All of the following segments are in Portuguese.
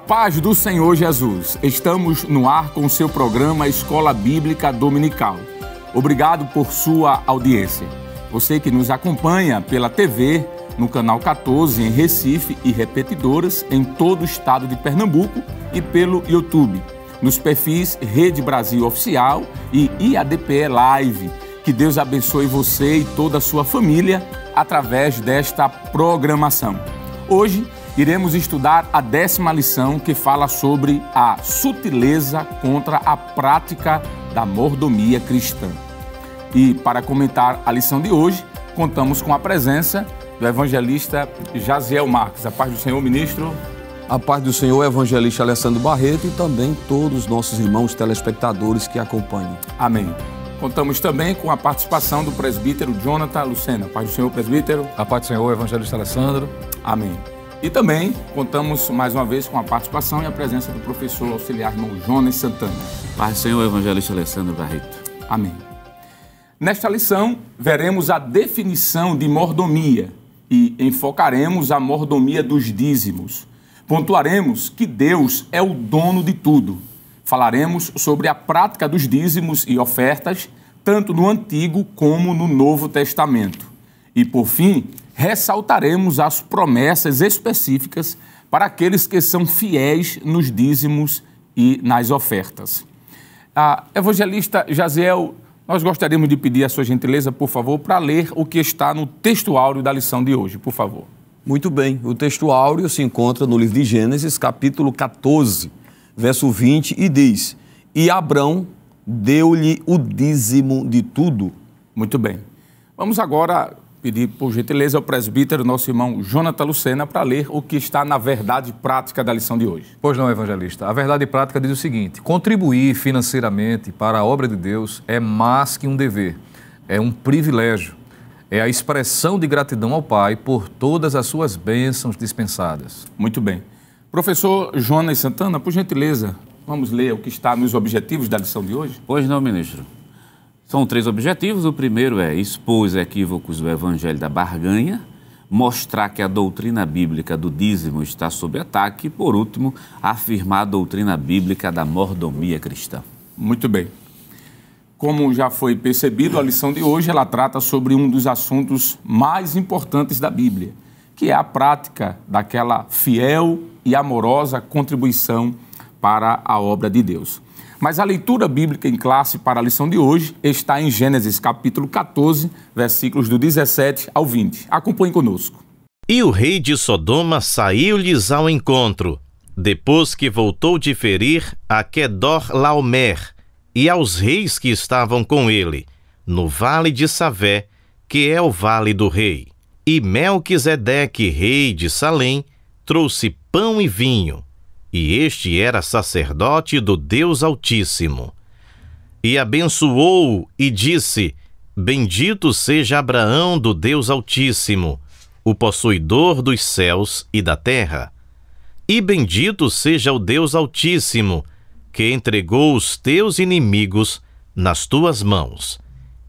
paz do Senhor Jesus. Estamos no ar com o seu programa Escola Bíblica Dominical. Obrigado por sua audiência. Você que nos acompanha pela TV, no canal 14 em Recife e repetidoras em todo o estado de Pernambuco e pelo YouTube, nos perfis Rede Brasil Oficial e IADPE Live. Que Deus abençoe você e toda a sua família através desta programação. Hoje iremos estudar a 10ª lição, que fala sobre a sutileza contra a prática da mordomia cristã. E para comentar a lição de hoje, contamos com a presença do evangelista Jaziel Marques. A paz do Senhor, ministro. A paz do Senhor, evangelista Alessandro Barreto, e também todos os nossos irmãos telespectadores que acompanham. Amém. Contamos também com a participação do presbítero Jonathan Lucena. A paz do Senhor, presbítero. A paz do Senhor, evangelista Alessandro. Amém. E também contamos mais uma vez com a participação e a presença do professor auxiliar irmão Jonas Santana. Paz do Senhor, evangelista Alessandro Barreto. Amém. Nesta lição, veremos a definição de mordomia e enfocaremos a mordomia dos dízimos. Pontuaremos que Deus é o dono de tudo. Falaremos sobre a prática dos dízimos e ofertas, tanto no Antigo como no Novo Testamento. E, por fim, ressaltaremos as promessas específicas para aqueles que são fiéis nos dízimos e nas ofertas. Evangelista Jaziel, nós gostaríamos de pedir a sua gentileza, por favor, para ler o que está no texto áureo da lição de hoje, por favor. Muito bem, o texto áureo se encontra no livro de Gênesis, capítulo 14, verso 20, e diz: E Abrão deu-lhe o dízimo de tudo. Muito bem. Vamos agora pedir, por gentileza, ao presbítero, nosso irmão Jonathan Lucena, para ler o que está na verdade prática da lição de hoje. Pois não, evangelista. A verdade prática diz o seguinte: contribuir financeiramente para a obra de Deus é mais que um dever, é um privilégio, é a expressão de gratidão ao Pai por todas as suas bênçãos dispensadas. Muito bem. Professor Jonas Santana, por gentileza, vamos ler o que está nos objetivos da lição de hoje? Pois não, ministro. São 3 objetivos. O primeiro é expor os equívocos do evangelho da barganha, mostrar que a doutrina bíblica do dízimo está sob ataque e, por último, afirmar a doutrina bíblica da mordomia cristã. Muito bem. Como já foi percebido, a lição de hoje ela trata sobre um dos assuntos mais importantes da Bíblia, que é a prática daquela fiel e amorosa contribuição para a obra de Deus. Mas a leitura bíblica em classe para a lição de hoje está em Gênesis capítulo 14, versículos do 17 ao 20. Acompanhe conosco. E o rei de Sodoma saiu-lhes ao encontro, depois que voltou de ferir a Quedorlaomer e aos reis que estavam com ele, no vale de Savé, que é o vale do rei. E Melquisedeque, rei de Salém, trouxe pão e vinho, e este era sacerdote do Deus Altíssimo. E abençoou-o e disse: Bendito seja Abraão do Deus Altíssimo, o possuidor dos céus e da terra. E bendito seja o Deus Altíssimo, que entregou os teus inimigos nas tuas mãos,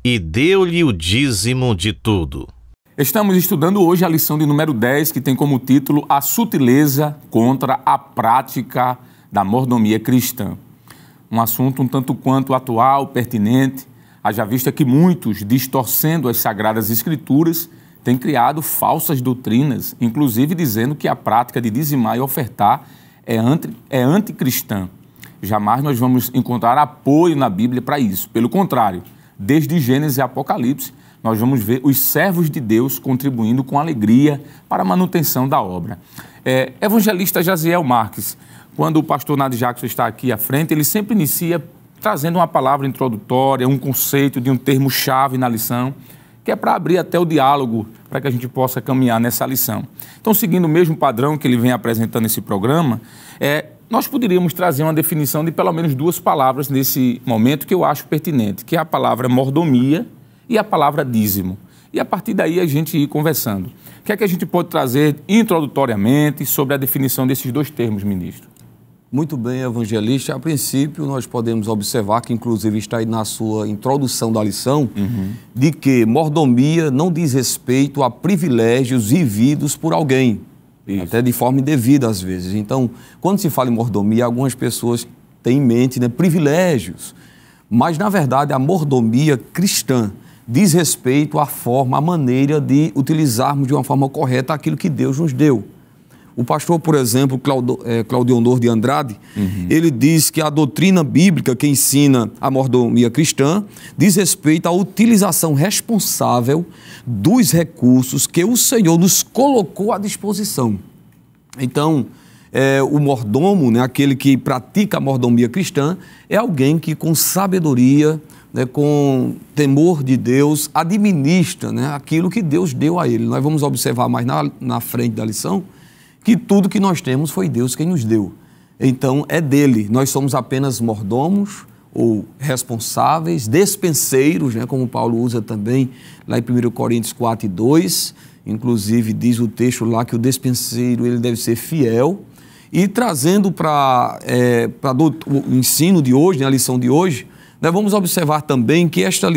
e deu-lhe o dízimo de tudo. Estamos estudando hoje a lição de número 10, que tem como título A Sutileza contra a Prática da Mordomia Cristã. Um assunto um tanto quanto atual, pertinente, haja vista que muitos, distorcendo as Sagradas Escrituras, têm criado falsas doutrinas, inclusive dizendo que a prática de dizimar e ofertar é anticristã. Jamais nós vamos encontrar apoio na Bíblia para isso. Pelo contrário, desde Gênesis e Apocalipse, nós vamos ver os servos de Deus contribuindo com alegria para a manutenção da obra. Evangelista Jaziel Marques, quando o pastor Nadir Jackson está aqui à frente, ele sempre inicia trazendo uma palavra introdutória, um conceito de um termo-chave na lição, que é para abrir até o diálogo, para que a gente possa caminhar nessa lição. Então, seguindo o mesmo padrão que ele vem apresentando nesse programa, nós poderíamos trazer uma definição de pelo menos 2 palavras nesse momento que eu acho pertinente, que é a palavra mordomia e a palavra dízimo. E a partir daí a gente ir conversando. O que é que a gente pode trazer introdutoriamente sobre a definição desses 2 termos, ministro? Muito bem, evangelista. A princípio, nós podemos observar que, inclusive, está aí na sua introdução da lição, de que mordomia não diz respeito a privilégios vividos por alguém, Isso. até de forma indevida às vezes. Então, quando se fala em mordomia, algumas pessoas têm em mente, né, privilégios, mas na verdade a mordomia cristã diz respeito à forma, à maneira de utilizarmos de uma forma correta aquilo que Deus nos deu. O pastor, por exemplo, Claudionor de Andrade, ele diz que a doutrina bíblica que ensina a mordomia cristã diz respeito à utilização responsável dos recursos que o Senhor nos colocou à disposição. Então, o mordomo, né, aquele que pratica a mordomia cristã, é alguém que com sabedoria, né, com temor de Deus, administra, né, aquilo que Deus deu a ele. Nós vamos observar mais na frente da lição que tudo que nós temos foi Deus quem nos deu. Então, é dele. Nós somos apenas mordomos ou responsáveis, despenseiros, né, como Paulo usa também lá em 1 Coríntios 4:2. Inclusive, diz o texto lá que o despenseiro ele deve ser fiel. E trazendo para o ensino de hoje, né, a lição de hoje, nós vamos observar também que esta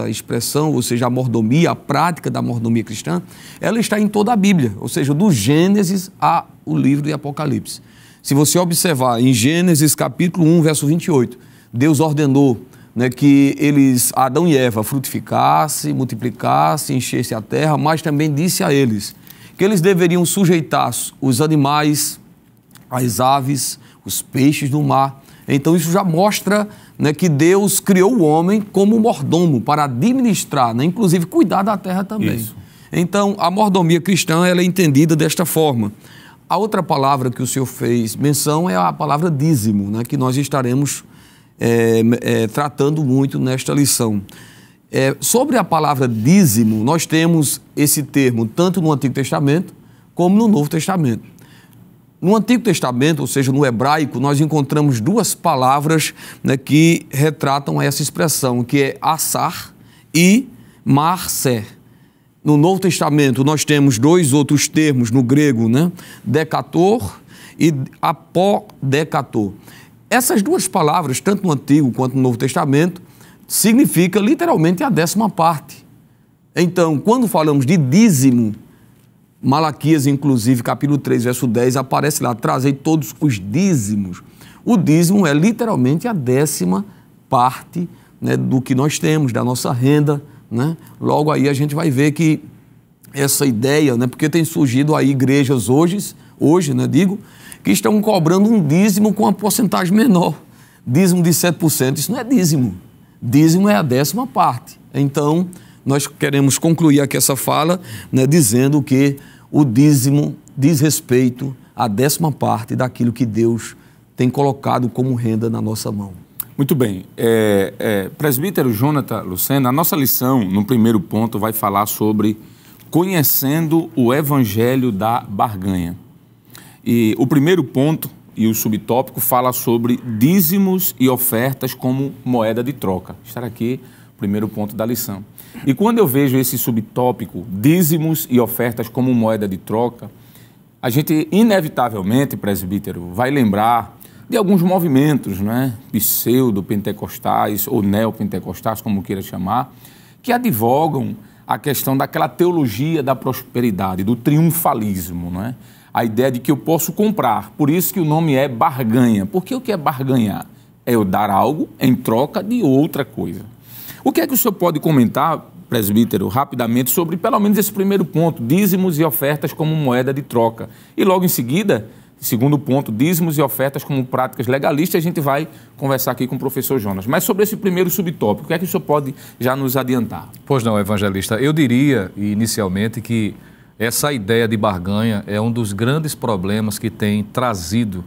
expressão, ou seja, a mordomia, a prática da mordomia cristã, ela está em toda a Bíblia, ou seja, do Gênesis ao livro de Apocalipse. Se você observar em Gênesis capítulo 1, verso 28, Deus ordenou, né, que Adão e Eva, frutificassem, multiplicassem, enchessem a terra, mas também disse a eles que eles deveriam sujeitar os animais, as aves, os peixes do mar. Então isso já mostra, né, que Deus criou o homem como mordomo para administrar, né, inclusive cuidar da terra também. Isso. Então a mordomia cristã ela é entendida desta forma. A outra palavra que o senhor fez menção é a palavra dízimo, né, que nós estaremos tratando muito nesta lição. Sobre a palavra dízimo, nós temos esse termo tanto no Antigo Testamento como no Novo Testamento. No Antigo Testamento, ou seja, no hebraico, nós encontramos duas palavras, né, que retratam essa expressão, que é assar e marcer. No Novo Testamento, nós temos dois outros termos no grego, né, decator e apodecator. Essas duas palavras, tanto no Antigo quanto no Novo Testamento, significa literalmente a 10ª parte. Então, quando falamos de dízimo, Malaquias, inclusive, capítulo 3, verso 10, aparece lá, trazei todos os dízimos. O dízimo é literalmente a 10ª parte, né, do que nós temos, da nossa renda, né? Logo aí a gente vai ver que essa ideia, né, porque tem surgido aí igrejas hoje, né, que estão cobrando um dízimo com uma porcentagem menor. Dízimo de 7%, isso não é dízimo. Dízimo é a 10ª parte. Então, nós queremos concluir aqui essa fala, né, dizendo que o dízimo diz respeito à 10ª parte daquilo que Deus tem colocado como renda na nossa mão. Muito bem. Presbítero Jonathan Lucena, a nossa lição, no primeiro ponto, vai falar sobre conhecendo o Evangelho da barganha. E o primeiro ponto e o subtópico fala sobre dízimos e ofertas como moeda de troca. Estará aqui o primeiro ponto da lição. E quando eu vejo esse subtópico, dízimos e ofertas como moeda de troca, a gente inevitavelmente, presbítero, vai lembrar de alguns movimentos, né, pseudo-pentecostais ou neopentecostais, como queira chamar, que advogam a questão daquela teologia da prosperidade, do triunfalismo, né? A ideia de que eu posso comprar, por isso que o nome é barganha. Porque o que é barganhar? É eu dar algo em troca de outra coisa. O que é que o senhor pode comentar, presbítero, rapidamente, sobre pelo menos esse primeiro ponto, dízimos e ofertas como moeda de troca? E logo em seguida, segundo ponto, dízimos e ofertas como práticas legalistas, a gente vai conversar aqui com o professor Jonas. Mas sobre esse primeiro subtópico, o que é que o senhor pode já nos adiantar? Pois não, evangelista. Eu diria, inicialmente, que essa ideia de barganha é um dos grandes problemas que tem trazido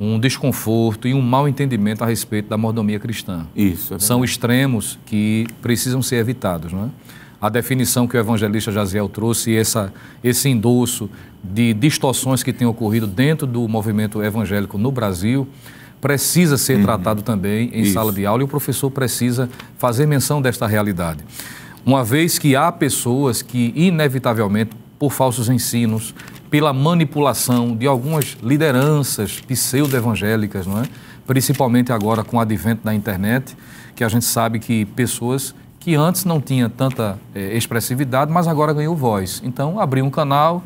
um desconforto e um mau entendimento a respeito da mordomia cristã. Isso. São extremos que precisam ser evitados, não é? A definição que o evangelista Jaziel trouxe, esse endosso de distorções que têm ocorrido dentro do movimento evangélico no Brasil, precisa ser tratado também em sala de aula, e o professor precisa fazer menção desta realidade. Uma vez que há pessoas que, inevitavelmente, por falsos ensinos, pela manipulação de algumas lideranças pseudo-evangélicas, não é? Principalmente agora com o advento da internet, que a gente sabe que pessoas que antes não tinham tanta expressividade, mas agora ganhou voz. Então, abriu um canal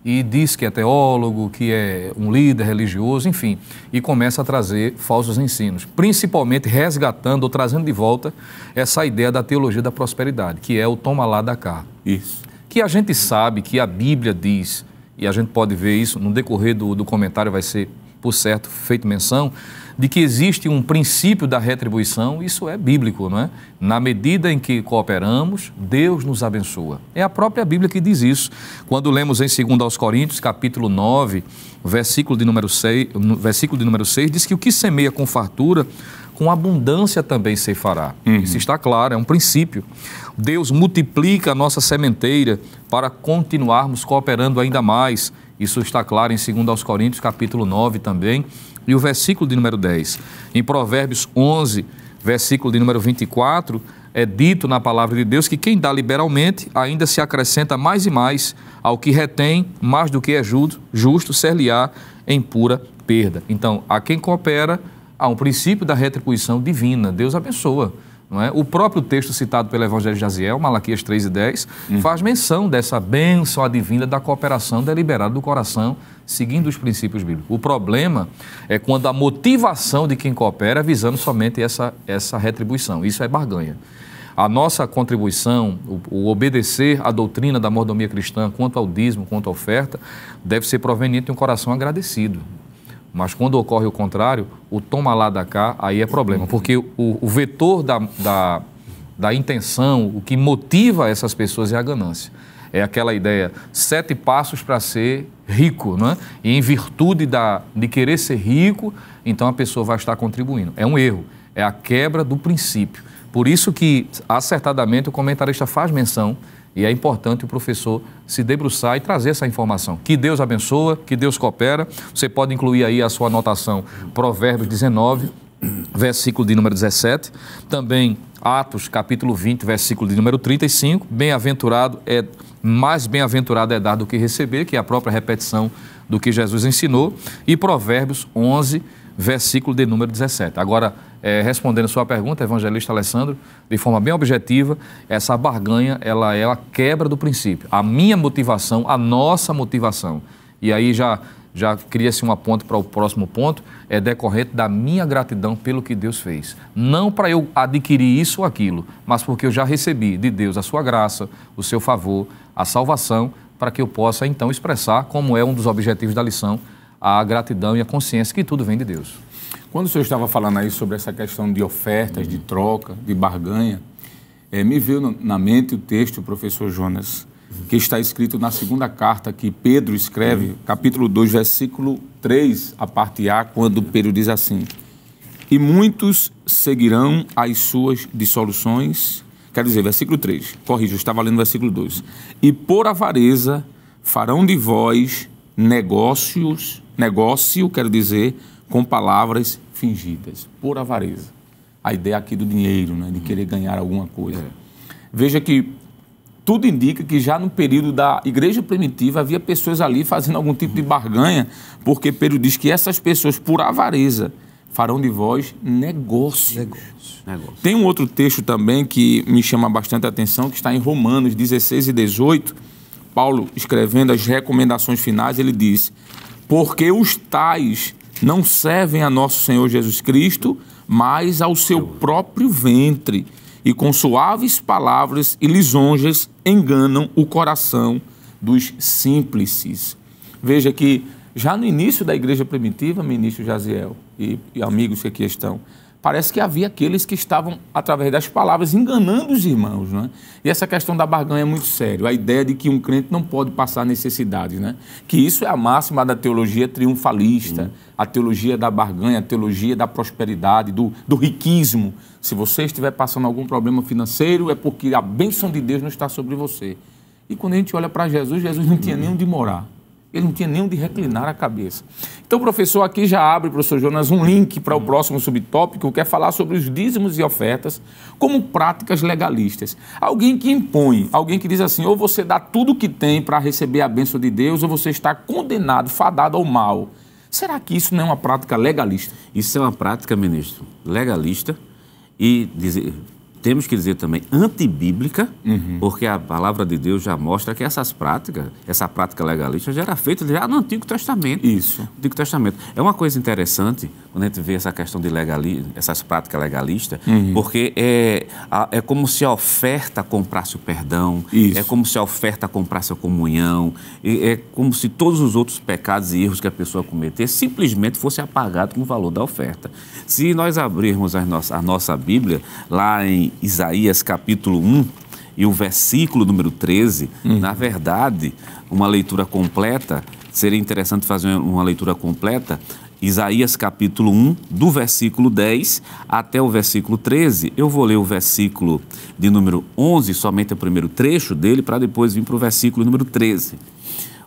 e diz que é teólogo, que é um líder religioso, enfim, e começa a trazer falsos ensinos, principalmente resgatando ou trazendo de volta essa ideia da teologia da prosperidade, que é o toma lá da cá. Isso. Que a gente sabe que a Bíblia diz, e a gente pode ver isso no decorrer do comentário, vai ser, por certo, feito menção, de que existe um princípio da retribuição, isso é bíblico, não é? Na medida em que cooperamos, Deus nos abençoa. É a própria Bíblia que diz isso. Quando lemos em 2 Coríntios, capítulo 9, versículo de número 6, diz que o que semeia com fartura, com abundância também ceifará. Isso está claro, é um princípio. Deus multiplica a nossa sementeira para continuarmos cooperando ainda mais. Isso está claro em 2 Coríntios, capítulo 9 também. E o versículo de número 10. Em Provérbios 11, versículo de número 24, é dito na palavra de Deus que quem dá liberalmente ainda se acrescenta mais e mais ao que retém, mais do que é justo ser-lhe-á em pura perda. Então, a quem coopera, há um princípio da retribuição divina. Deus abençoa. Não é? O próprio texto citado pelo Evangelho de Jaziel, Malaquias 3:10, faz menção dessa bênção advinda da cooperação deliberada do coração, seguindo os princípios bíblicos. O problema é quando a motivação de quem coopera é visando somente essa retribuição. Isso é barganha. A nossa contribuição, o obedecer à doutrina da mordomia cristã quanto ao dízimo, quanto à oferta, deve ser proveniente de um coração agradecido. Mas quando ocorre o contrário, o toma lá da cá, aí é problema. Porque o vetor da intenção, o que motiva essas pessoas é a ganância. É aquela ideia, 7 passos para ser rico, não é? E em virtude de querer ser rico, então a pessoa vai estar contribuindo. É um erro, é a quebra do princípio. Por isso que, acertadamente, o comentarista faz menção. E é importante o professor se debruçar e trazer essa informação. Que Deus abençoa, que Deus coopera. Você pode incluir aí a sua anotação, Provérbios 19, versículo de número 17. Também Atos, capítulo 20, versículo de número 35. Mais bem-aventurado é dar do que receber, que é a própria repetição do que Jesus ensinou. E Provérbios 11, versículo de número 17. Agora, respondendo a sua pergunta, evangelista Alessandro, de forma bem objetiva, essa barganha, ela é a quebra do princípio. A minha motivação, a nossa motivação. E aí já cria-se uma ponte para o próximo ponto, é decorrente da minha gratidão pelo que Deus fez. Não para eu adquirir isso ou aquilo, mas porque eu já recebi de Deus a sua graça, o seu favor, a salvação, para que eu possa então expressar, como é um dos objetivos da lição, a gratidão e a consciência que tudo vem de Deus. Quando o senhor estava falando aí sobre essa questão de ofertas, de troca, de barganha, me veio na mente o texto, professor Jonas, que está escrito na segunda carta que Pedro escreve, capítulo 2, versículo 3, a parte A, quando Pedro diz assim: e muitos seguirão as suas dissoluções, quer dizer, versículo 3, corrijo, eu estava lendo versículo 2, e por avareza farão de vós negócio, quero dizer, com palavras fingidas, por avareza. A ideia aqui do dinheiro, né, de querer ganhar alguma coisa. Veja que tudo indica que já no período da igreja primitiva havia pessoas ali fazendo algum tipo de barganha, porque Pedro diz que essas pessoas, por avareza, farão de vós negócio. Tem um outro texto também que me chama bastante a atenção, que está em Romanos 16 e 18, Paulo, escrevendo as recomendações finais, ele diz: porque os tais não servem a nosso Senhor Jesus Cristo, mas ao seu próprio ventre, e com suaves palavras e lisonjas enganam o coração dos simples. Veja que já no início da igreja primitiva, ministro Jaziel e amigos que aqui estão, parece que havia aqueles que estavam, através das palavras, enganando os irmãos, não é? E essa questão da barganha é muito séria. A ideia de que um crente não pode passar necessidades, né? Que isso é a máxima da teologia triunfalista, a teologia da barganha, a teologia da prosperidade, do riquismo. Se você estiver passando algum problema financeiro, é porque a bênção de Deus não está sobre você. E quando a gente olha para Jesus, Jesus não tinha nem onde morar. Ele não tinha nem onde reclinar a cabeça. Então, professor, aqui já abre, professor Jonas, um link para o próximo subtópico, que é falar sobre os dízimos e ofertas como práticas legalistas. Alguém que impõe, alguém que diz assim, ou você dá tudo o que tem para receber a bênção de Deus, ou você está condenado, fadado ao mal. Será que isso não é uma prática legalista? Isso é uma prática, ministro, legalista e temos que dizer também antibíblica, porque a palavra de Deus já mostra que essa prática legalista já era feita já no Antigo Testamento. Isso. Antigo Testamento. É uma coisa interessante quando a gente vê essa questão de essas práticas legalistas, porque é como se a oferta comprasse o perdão, Isso. é como se a oferta comprasse a comunhão, é como se todos os outros pecados e erros que a pessoa cometer simplesmente fosse apagado com o valor da oferta. Se nós abrirmos a nossa Bíblia, lá em Isaías capítulo 1 e o versículo número 13, na verdade, uma leitura completa, seria interessante fazer uma leitura completa, Isaías capítulo 1, do versículo 10 até o versículo 13. Eu vou ler o versículo de número 11, somente o primeiro trecho dele, para depois vir para o versículo número 13.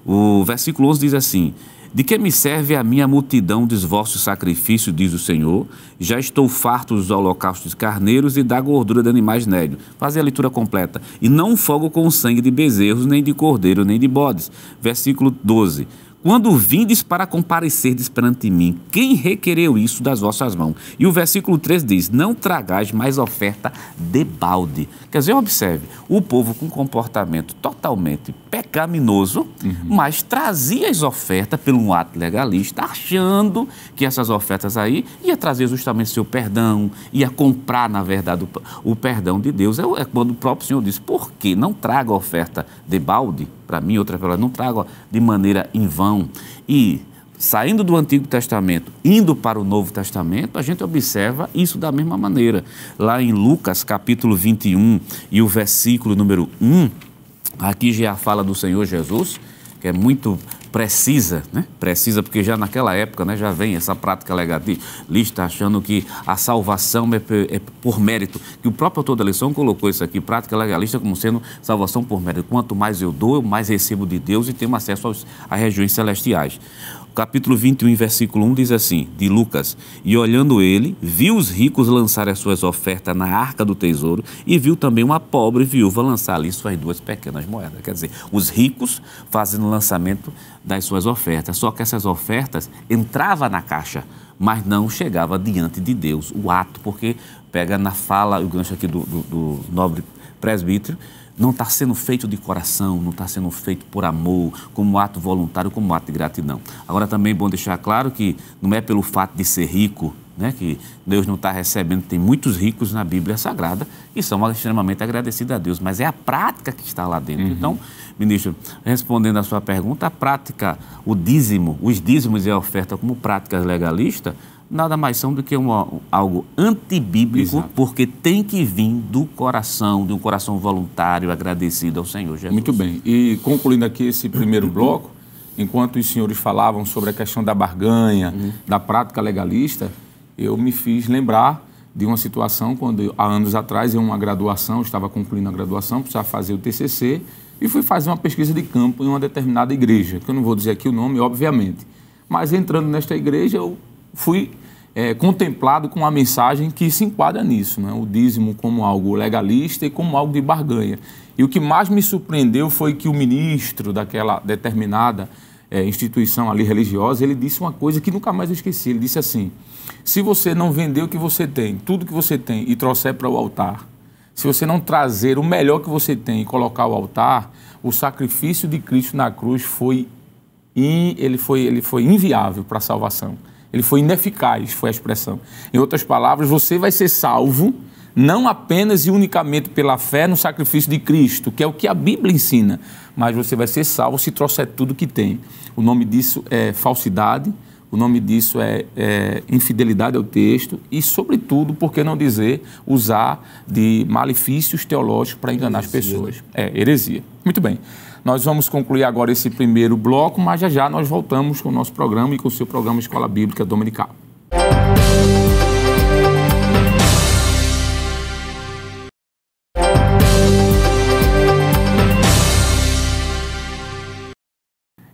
O versículo 11 diz assim: de que me serve a minha multidão dos vossos sacrifícios, diz o Senhor? Já estou farto dos holocaustos de carneiros e da gordura de animais nédios. Fazer a leitura completa. E não fogo com sangue de bezerros, nem de cordeiro, nem de bodes. Versículo 12. Quando vindes para comparecerdes perante mim, quem requereu isso das vossas mãos? E o versículo 13 diz: não tragais mais oferta de balde. Quer dizer, observe, o povo com comportamento totalmente pecaminoso, mas trazia as ofertas por um ato legalista, achando que essas ofertas aí ia trazer justamente seu perdão, ia comprar, na verdade, o perdão de Deus. É quando o próprio Senhor diz: por que não traga oferta de balde? Para mim, outra palavra, não traga de maneira em vão. E saindo do Antigo Testamento, indo para o Novo Testamento, a gente observa isso da mesma maneira. Lá em Lucas, capítulo 21 e o versículo número 1, aqui já fala do Senhor Jesus, que é muito precisa, né? Precisa, porque já naquela época, né, já vem essa prática legalista, achando que a salvação é por mérito, que o próprio autor da lição colocou isso aqui, prática legalista como sendo salvação por mérito. Quanto mais eu dou, mais recebo de Deus e tenho acesso às regiões celestiais. Capítulo 21, versículo 1 diz assim, de Lucas: e olhando ele, viu os ricos lançar as suas ofertas na arca do tesouro e viu também uma pobre viúva lançar ali suas 2 pequenas moedas. Quer dizer, os ricos fazendo o lançamento das suas ofertas, só que essas ofertas entravam na caixa, mas não chegava diante de Deus, o ato, porque pega na fala, o gancho aqui do nobre presbítero, não está sendo feito de coração, não está sendo feito por amor, como ato voluntário, como ato de gratidão. Agora também é bom deixar claro que não é pelo fato de ser rico, né, que Deus não está recebendo. Tem muitos ricos na Bíblia Sagrada e são extremamente agradecidos a Deus, mas é a prática que está lá dentro. Então, ministro, respondendo a sua pergunta, a prática, os dízimos e a oferta como práticas legalistas, nada mais são do que algo antibíblico. Exato. Porque tem que vir do coração, de um coração voluntário, agradecido ao Senhor Jesus. Muito bem. E concluindo aqui esse primeiro bloco, enquanto os senhores falavam sobre a questão da barganha, da prática legalista, eu me fiz lembrar de uma situação quando, há anos atrás, em uma graduação, eu estava concluindo a graduação, precisava fazer o TCC, e fui fazer uma pesquisa de campo em uma determinada igreja, que eu não vou dizer aqui o nome, obviamente. Mas entrando nesta igreja, eu fui contemplado com uma mensagem que se enquadra nisso, né? O dízimo como algo legalista e como algo de barganha. E o que mais me surpreendeu foi que o ministro daquela determinada instituição ali religiosa, ele disse uma coisa que nunca mais eu esqueci. Ele disse assim: se você não vender o que você tem, tudo que você tem, e trouxer para o altar, se você não trazer o melhor que você tem e colocar ao altar, o sacrifício de Cristo na cruz ele foi inviável para a salvação. Ele foi ineficaz, foi a expressão. Em outras palavras, você vai ser salvo não apenas e unicamente pela fé no sacrifício de Cristo, que é o que a Bíblia ensina, mas você vai ser salvo se trouxer tudo que tem. O nome disso é falsidade, o nome disso é infidelidade ao texto e, sobretudo, por que não dizer, usar de malefícios teológicos para enganar as pessoas. Heresia. Muito bem. Nós vamos concluir agora esse primeiro bloco, mas já nós voltamos com o nosso programa e com o seu programa Escola Bíblica Dominical.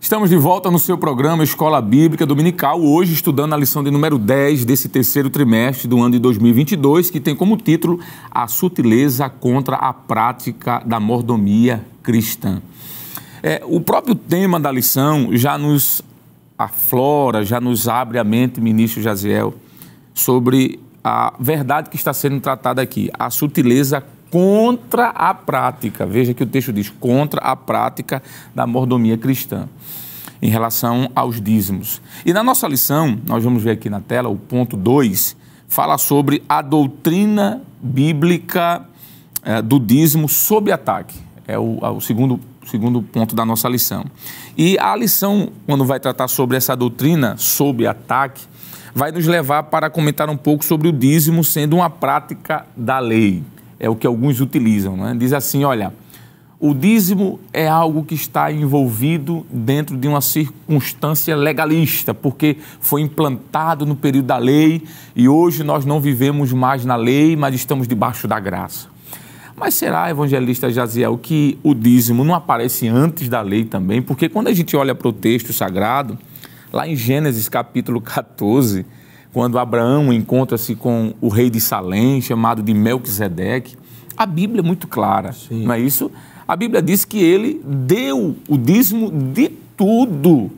Estamos de volta no seu programa Escola Bíblica Dominical, hoje estudando a lição de número 10 desse terceiro trimestre do ano de 2022, que tem como título A Sutileza contra a Prática da Mordomia Cristã. O próprio tema da lição já nos aflora, já nos abre a mente, ministro Jaziel, sobre a verdade que está sendo tratada aqui, a sutileza contra a prática. Veja que o texto diz contra a prática da mordomia cristã, em relação aos dízimos. E na nossa lição, nós vamos ver aqui na tela, o ponto 2, fala sobre a doutrina bíblica do dízimo sob ataque. É o segundo ponto da nossa lição. E a lição, quando vai tratar sobre essa doutrina sob ataque, vai nos levar para comentar um pouco sobre o dízimo sendo uma prática da lei. É o que alguns utilizam, né? Diz assim, olha, o dízimo é algo que está envolvido dentro de uma circunstância legalista, porque foi implantado no período da lei e hoje nós não vivemos mais na lei, mas estamos debaixo da graça. Mas será, evangelista Jaziel, que o dízimo não aparece antes da lei também? Porque quando a gente olha para o texto sagrado, lá em Gênesis capítulo 14, quando Abraão encontra-se com o rei de Salém, chamado de Melquisedeque, a Bíblia é muito clara, sim, não é isso? A Bíblia diz que ele deu o dízimo de tudo.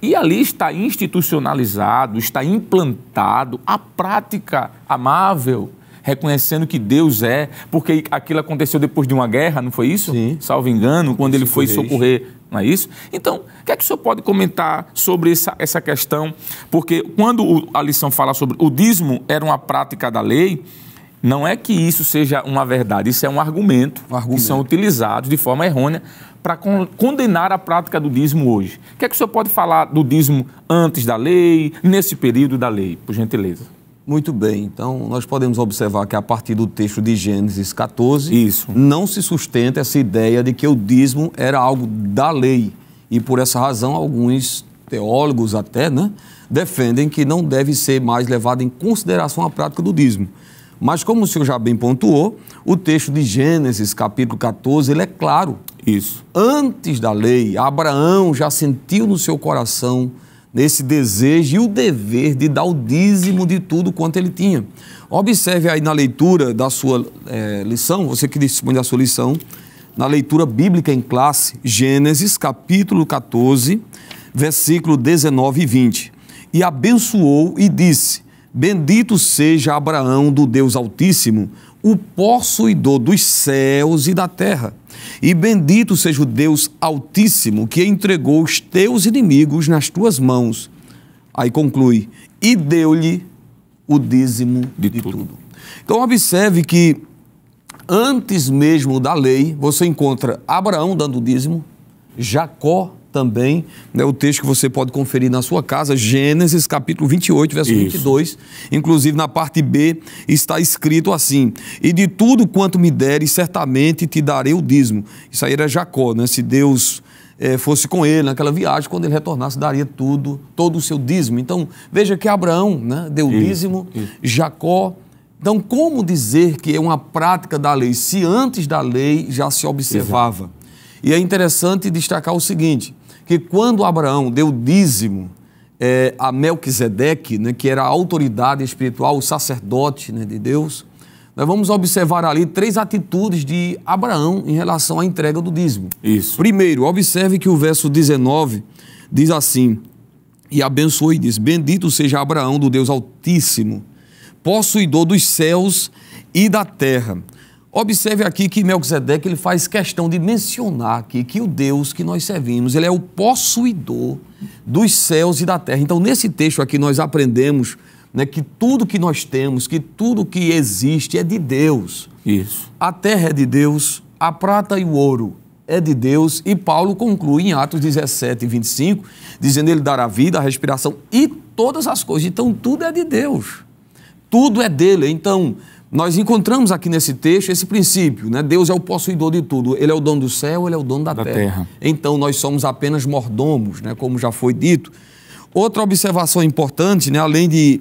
E ali está institucionalizado, está implantado a prática amável, reconhecendo que Deus é, porque aquilo aconteceu depois de uma guerra, não foi isso? Sim. Salvo engano, quando ele foi socorrer, não é isso? Então, o que é que o senhor pode comentar sobre essa questão? Porque quando a lição fala sobre o dízimo era uma prática da lei, não é que isso seja uma verdade, isso é um argumento. Que são utilizados de forma errônea para condenar a prática do dízimo hoje. O que é que o senhor pode falar do dízimo antes da lei, nesse período da lei, por gentileza? Muito bem, então nós podemos observar que a partir do texto de Gênesis 14, não se sustenta essa ideia de que o dízimo era algo da lei. E por essa razão, alguns teólogos até, né, defendem que não deve ser mais levado em consideração a prática do dízimo. Mas como o senhor já bem pontuou, o texto de Gênesis capítulo 14, ele é claro. Isso. Antes da lei, Abraão já sentiu no seu coração nesse desejo e o dever de dar o dízimo de tudo quanto ele tinha. Observe aí na leitura da sua lição, você que dispõe da sua lição, na leitura bíblica em classe, Gênesis capítulo 14, versículo 19 e 20. E abençoou e disse, bendito seja Abraão do Deus Altíssimo, o possuidor dos céus e da terra. E bendito seja o Deus Altíssimo que entregou os teus inimigos nas tuas mãos. Aí conclui, e deu-lhe o dízimo de tudo. Então observe que antes mesmo da lei, você encontra Abraão dando o dízimo, Jacó também, né, o texto que você pode conferir na sua casa, Gênesis capítulo 28, verso 22, inclusive na parte B está escrito assim, e de tudo quanto me deres, certamente te darei o dízimo. Isso aí era Jacó, né? Se Deus fosse com ele naquela viagem, quando ele retornasse, daria tudo, todo o seu dízimo. Então, veja que Abraão, né, deu o dízimo, Jacó. Então, como dizer que é uma prática da lei, se antes da lei já se observava? Exato. E é interessante destacar o seguinte, que quando Abraão deu dízimo a Melquisedeque, né, que era a autoridade espiritual, o sacerdote, né, de Deus, nós vamos observar ali 3 atitudes de Abraão em relação à entrega do dízimo. Isso. Primeiro, observe que o verso 19 diz assim, e abençoou e diz, bendito seja Abraão do Deus Altíssimo, possuidor dos céus e da terra. Observe aqui que Melquisedeque ele faz questão de mencionar aqui que o Deus que nós servimos, ele é o possuidor dos céus e da terra. Então, nesse texto aqui nós aprendemos, né, que tudo que nós temos, que tudo que existe é de Deus. Isso. A terra é de Deus, a prata e o ouro é de Deus, e Paulo conclui em Atos 17, 25, dizendo ele dará vida, a respiração e todas as coisas. Então, tudo é de Deus. Tudo é dele. Então, nós encontramos aqui nesse texto esse princípio, né? Deus é o possuidor de tudo. Ele é o dono do céu, ele é o dono da terra. Então, nós somos apenas mordomos, né? Como já foi dito. Outra observação importante, né? Além de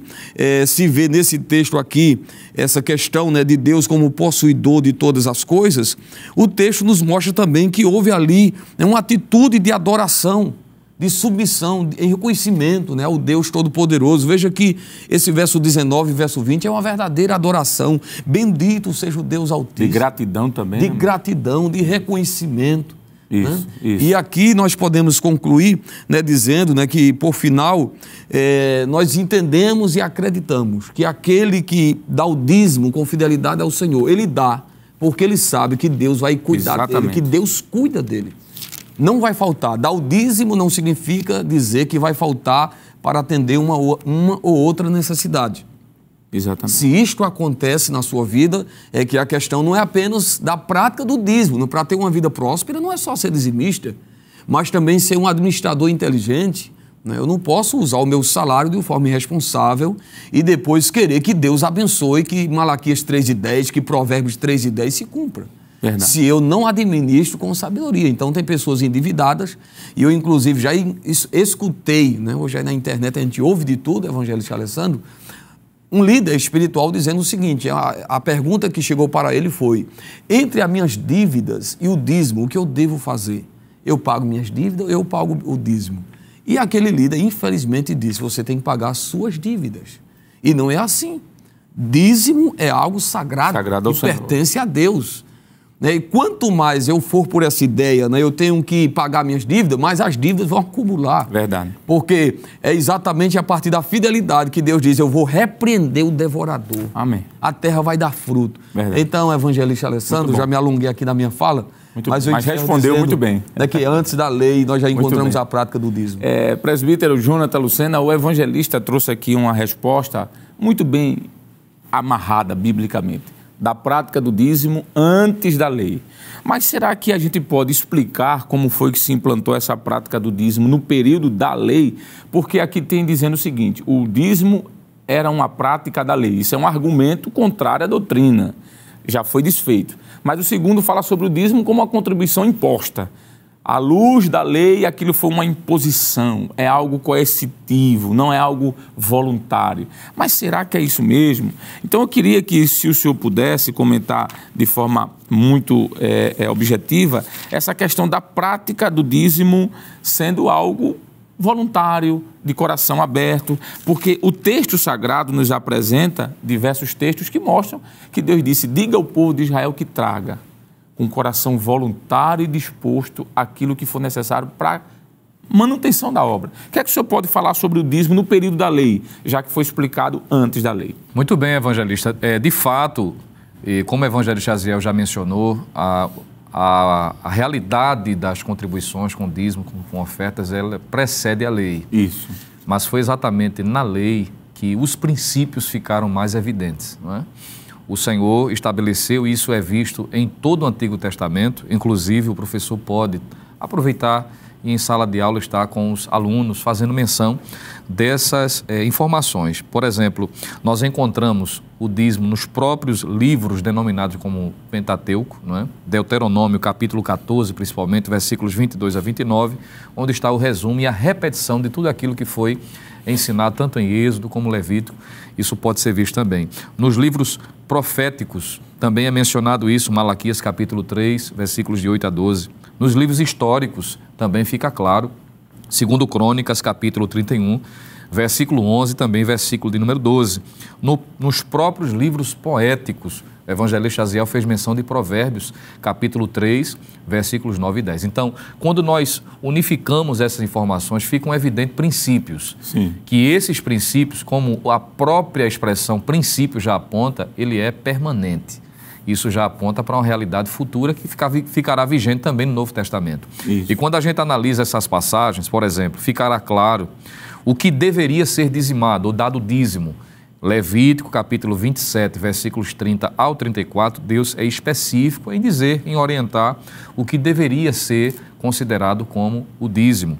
se ver nesse texto aqui essa questão, né, de Deus como possuidor de todas as coisas, o texto nos mostra também que houve ali, né, uma atitude de adoração, de submissão, em reconhecimento, né, ao Deus Todo-Poderoso. Veja que esse verso 19 e verso 20 é uma verdadeira adoração. Bendito seja o Deus Altíssimo. De gratidão também. De gratidão, de reconhecimento. Isso, né? isso. E aqui nós podemos concluir, né, dizendo, né, que, por final, nós entendemos e acreditamos que aquele que dá o dízimo com fidelidade ao Senhor, ele dá porque ele sabe que Deus vai cuidar dele, que Deus cuida dele. Não vai faltar. Dar o dízimo não significa dizer que vai faltar para atender uma ou outra necessidade. Exatamente. Se isto acontece na sua vida, é que a questão não é apenas da prática do dízimo. Para ter uma vida próspera não é só ser dizimista, mas também ser um administrador inteligente. Né? Eu não posso usar o meu salário de forma irresponsável e depois querer que Deus abençoe, que Malaquias 3:10, que Provérbios 3:10 se cumpra. Verdade. Se eu não administro com sabedoria. Então tem pessoas endividadas e eu inclusive já escutei, né? Hoje aí na internet a gente ouve de tudo, evangelista Alessandro, um líder espiritual dizendo o seguinte, a pergunta que chegou para ele foi: entre as minhas dívidas e o dízimo, o que eu devo fazer? Eu pago minhas dívidas ou eu pago o dízimo? E aquele líder, infelizmente, disse: você tem que pagar as suas dívidas. E não é assim. Dízimo é algo sagrado que pertence a Deus. E quanto mais eu for por essa ideia, né, eu tenho que pagar minhas dívidas, mas as dívidas vão acumular. Verdade. Porque é exatamente a partir da fidelidade que Deus diz: eu vou repreender o devorador. Amém. A terra vai dar fruto. Verdade. Então, evangelista Alessandro, já me alonguei aqui na minha fala, mas respondeu muito bem. Que antes da lei nós já encontramos a prática do dízimo. Presbítero Jonathan Lucena, o evangelista trouxe aqui uma resposta muito bem amarrada biblicamente, da prática do dízimo antes da lei. Mas será que a gente pode explicar como foi que se implantou essa prática do dízimo no período da lei? Porque aqui tem dizendo o seguinte: o dízimo era uma prática da lei. Isso é um argumento contrário à doutrina. Já foi desfeito. Mas o segundo fala sobre o dízimo como uma contribuição imposta. À luz da lei, aquilo foi uma imposição, é algo coercitivo, não é algo voluntário. Mas será que é isso mesmo? Então eu queria que, se o senhor pudesse comentar de forma muito objetiva, essa questão da prática do dízimo sendo algo voluntário, de coração aberto, porque o texto sagrado nos apresenta diversos textos que mostram que Deus disse: diga ao povo de Israel que traga, com coração voluntário e disposto aquilo que for necessário para manutenção da obra. O que é que o senhor pode falar sobre o dízimo no período da lei, já que foi explicado antes da lei? Muito bem, evangelista. De fato, e como o evangelista Aziel já mencionou, a realidade das contribuições com dízimo, com ofertas, ela precede a lei. Isso. Mas foi exatamente na lei que os princípios ficaram mais evidentes, não é? O Senhor estabeleceu, e isso é visto em todo o Antigo Testamento, inclusive o professor pode aproveitar e em sala de aula estar com os alunos fazendo menção dessas informações. Por exemplo, nós encontramos o dízimo nos próprios livros denominados como Pentateuco, não é? Deuteronômio, capítulo 14, principalmente, versículos 22 a 29, onde está o resumo e a repetição de tudo aquilo que foi ensinado tanto em Êxodo como Levítico. Isso pode ser visto também. Nos livros proféticos também é mencionado isso, Malaquias capítulo 3, versículos de 8 a 12. Nos livros históricos também fica claro, segundo Crônicas capítulo 31, versículo 11, também versículo de número 12. Nos próprios livros poéticos, o evangelista Aziel fez menção de Provérbios, capítulo 3, versículos 9 e 10. Então, quando nós unificamos essas informações, ficam evidentes princípios. Sim. Que esses princípios, como a própria expressão princípio já aponta, ele é permanente. Isso já aponta para uma realidade futura que ficará vigente também no Novo Testamento. Isso. E quando a gente analisa essas passagens, por exemplo, ficará claro o que deveria ser dizimado ou dado dízimo. Levítico, capítulo 27, versículos 30 ao 34, Deus é específico em dizer, em orientar o que deveria ser considerado como o dízimo.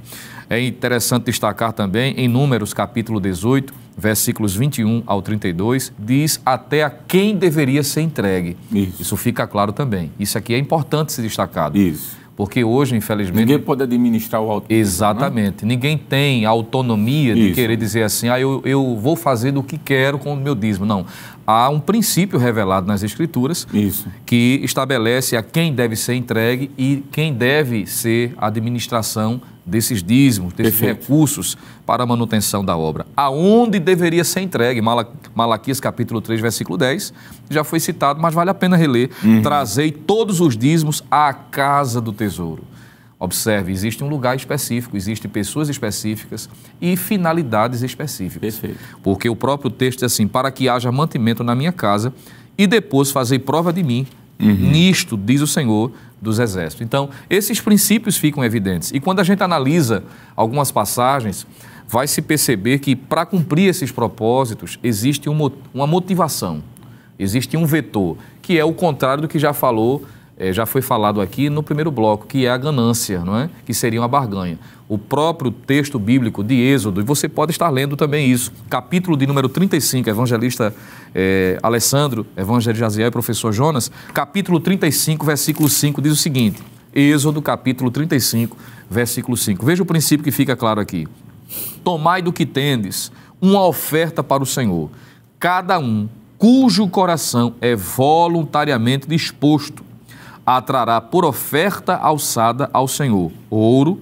É interessante destacar também, em Números, capítulo 18, versículos 21 ao 32, diz até a quem deveria ser entregue. Isso fica claro também. Isso aqui é importante ser destacado. Isso. Porque hoje, infelizmente... Ninguém pode administrar o autismo. Exatamente. Né? Ninguém tem a autonomia de querer dizer assim, eu vou fazer do que quero com o meu dízimo. Não. Há um princípio revelado nas Escrituras que estabelece a quem deve ser entregue e quem deve ser a administração desses dízimos, desses recursos para a manutenção da obra. Aonde deveria ser entregue? Malaquias capítulo 3, versículo 10, já foi citado, mas vale a pena reler. Trazei todos os dízimos à casa do tesouro. Observe, existe um lugar específico, existem pessoas específicas e finalidades específicas. Perfeito. Porque o próprio texto diz assim, para que haja mantimento na minha casa e depois fazei prova de mim. Nisto, diz o Senhor dos Exércitos. Então, esses princípios ficam evidentes. E quando a gente analisa algumas passagens, vai se perceber que para cumprir esses propósitos existe uma motivação, existe um vetor, que é o contrário do que já foi falado aqui no primeiro bloco, que é a ganância, não é? Que seria uma barganha. O próprio texto bíblico de Êxodo, e você pode estar lendo também isso, capítulo de número 35, evangelista Alessandro, evangelista Jaziel e professor Jonas, capítulo 35, versículo 5, diz o seguinte, Êxodo, capítulo 35, versículo 5. Veja o princípio que fica claro aqui. Tomai do que tendes uma oferta para o Senhor, cada um cujo coração é voluntariamente disposto, atrará por oferta alçada ao Senhor, ouro,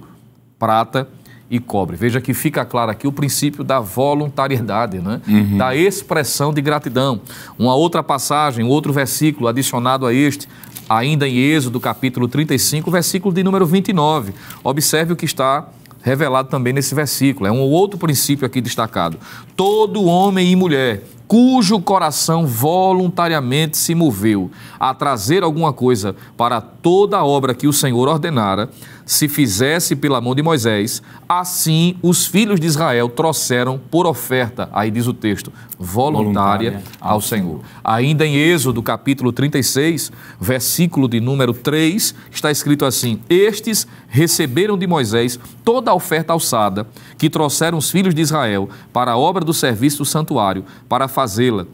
prata e cobre. Veja que fica claro aqui o princípio da voluntariedade, né? Da expressão de gratidão. Uma outra passagem, outro versículo adicionado a este, ainda em Êxodo, capítulo 35, versículo de número 29. Observe o que está revelado também nesse versículo. É um outro princípio aqui destacado. Todo homem e mulher cujo coração voluntariamente se moveu a trazer alguma coisa para toda a obra que o Senhor ordenara, se fizesse pela mão de Moisés, assim os filhos de Israel trouxeram por oferta, aí diz o texto, voluntária ao Senhor. Ainda em Êxodo, capítulo 36, versículo de número 3, está escrito assim, estes receberam de Moisés toda a oferta alçada que trouxeram os filhos de Israel para a obra do serviço do santuário, para fazê-la.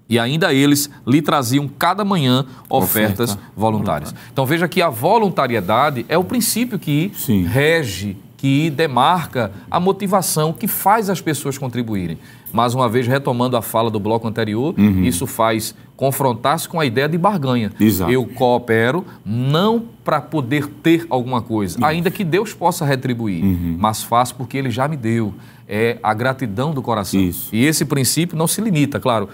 E ainda eles lhe traziam cada manhã ofertas voluntárias. Então veja que a voluntariedade é o princípio que rege, que demarca a motivação que faz as pessoas contribuírem. Mais uma vez, retomando a fala do bloco anterior, isso faz confrontar-se com a ideia de barganha. Exato. Eu coopero não para poder ter alguma coisa, ainda que Deus possa retribuir, mas faço porque Ele já me deu. É a gratidão do coração. Isso. E esse princípio não se limita, claro,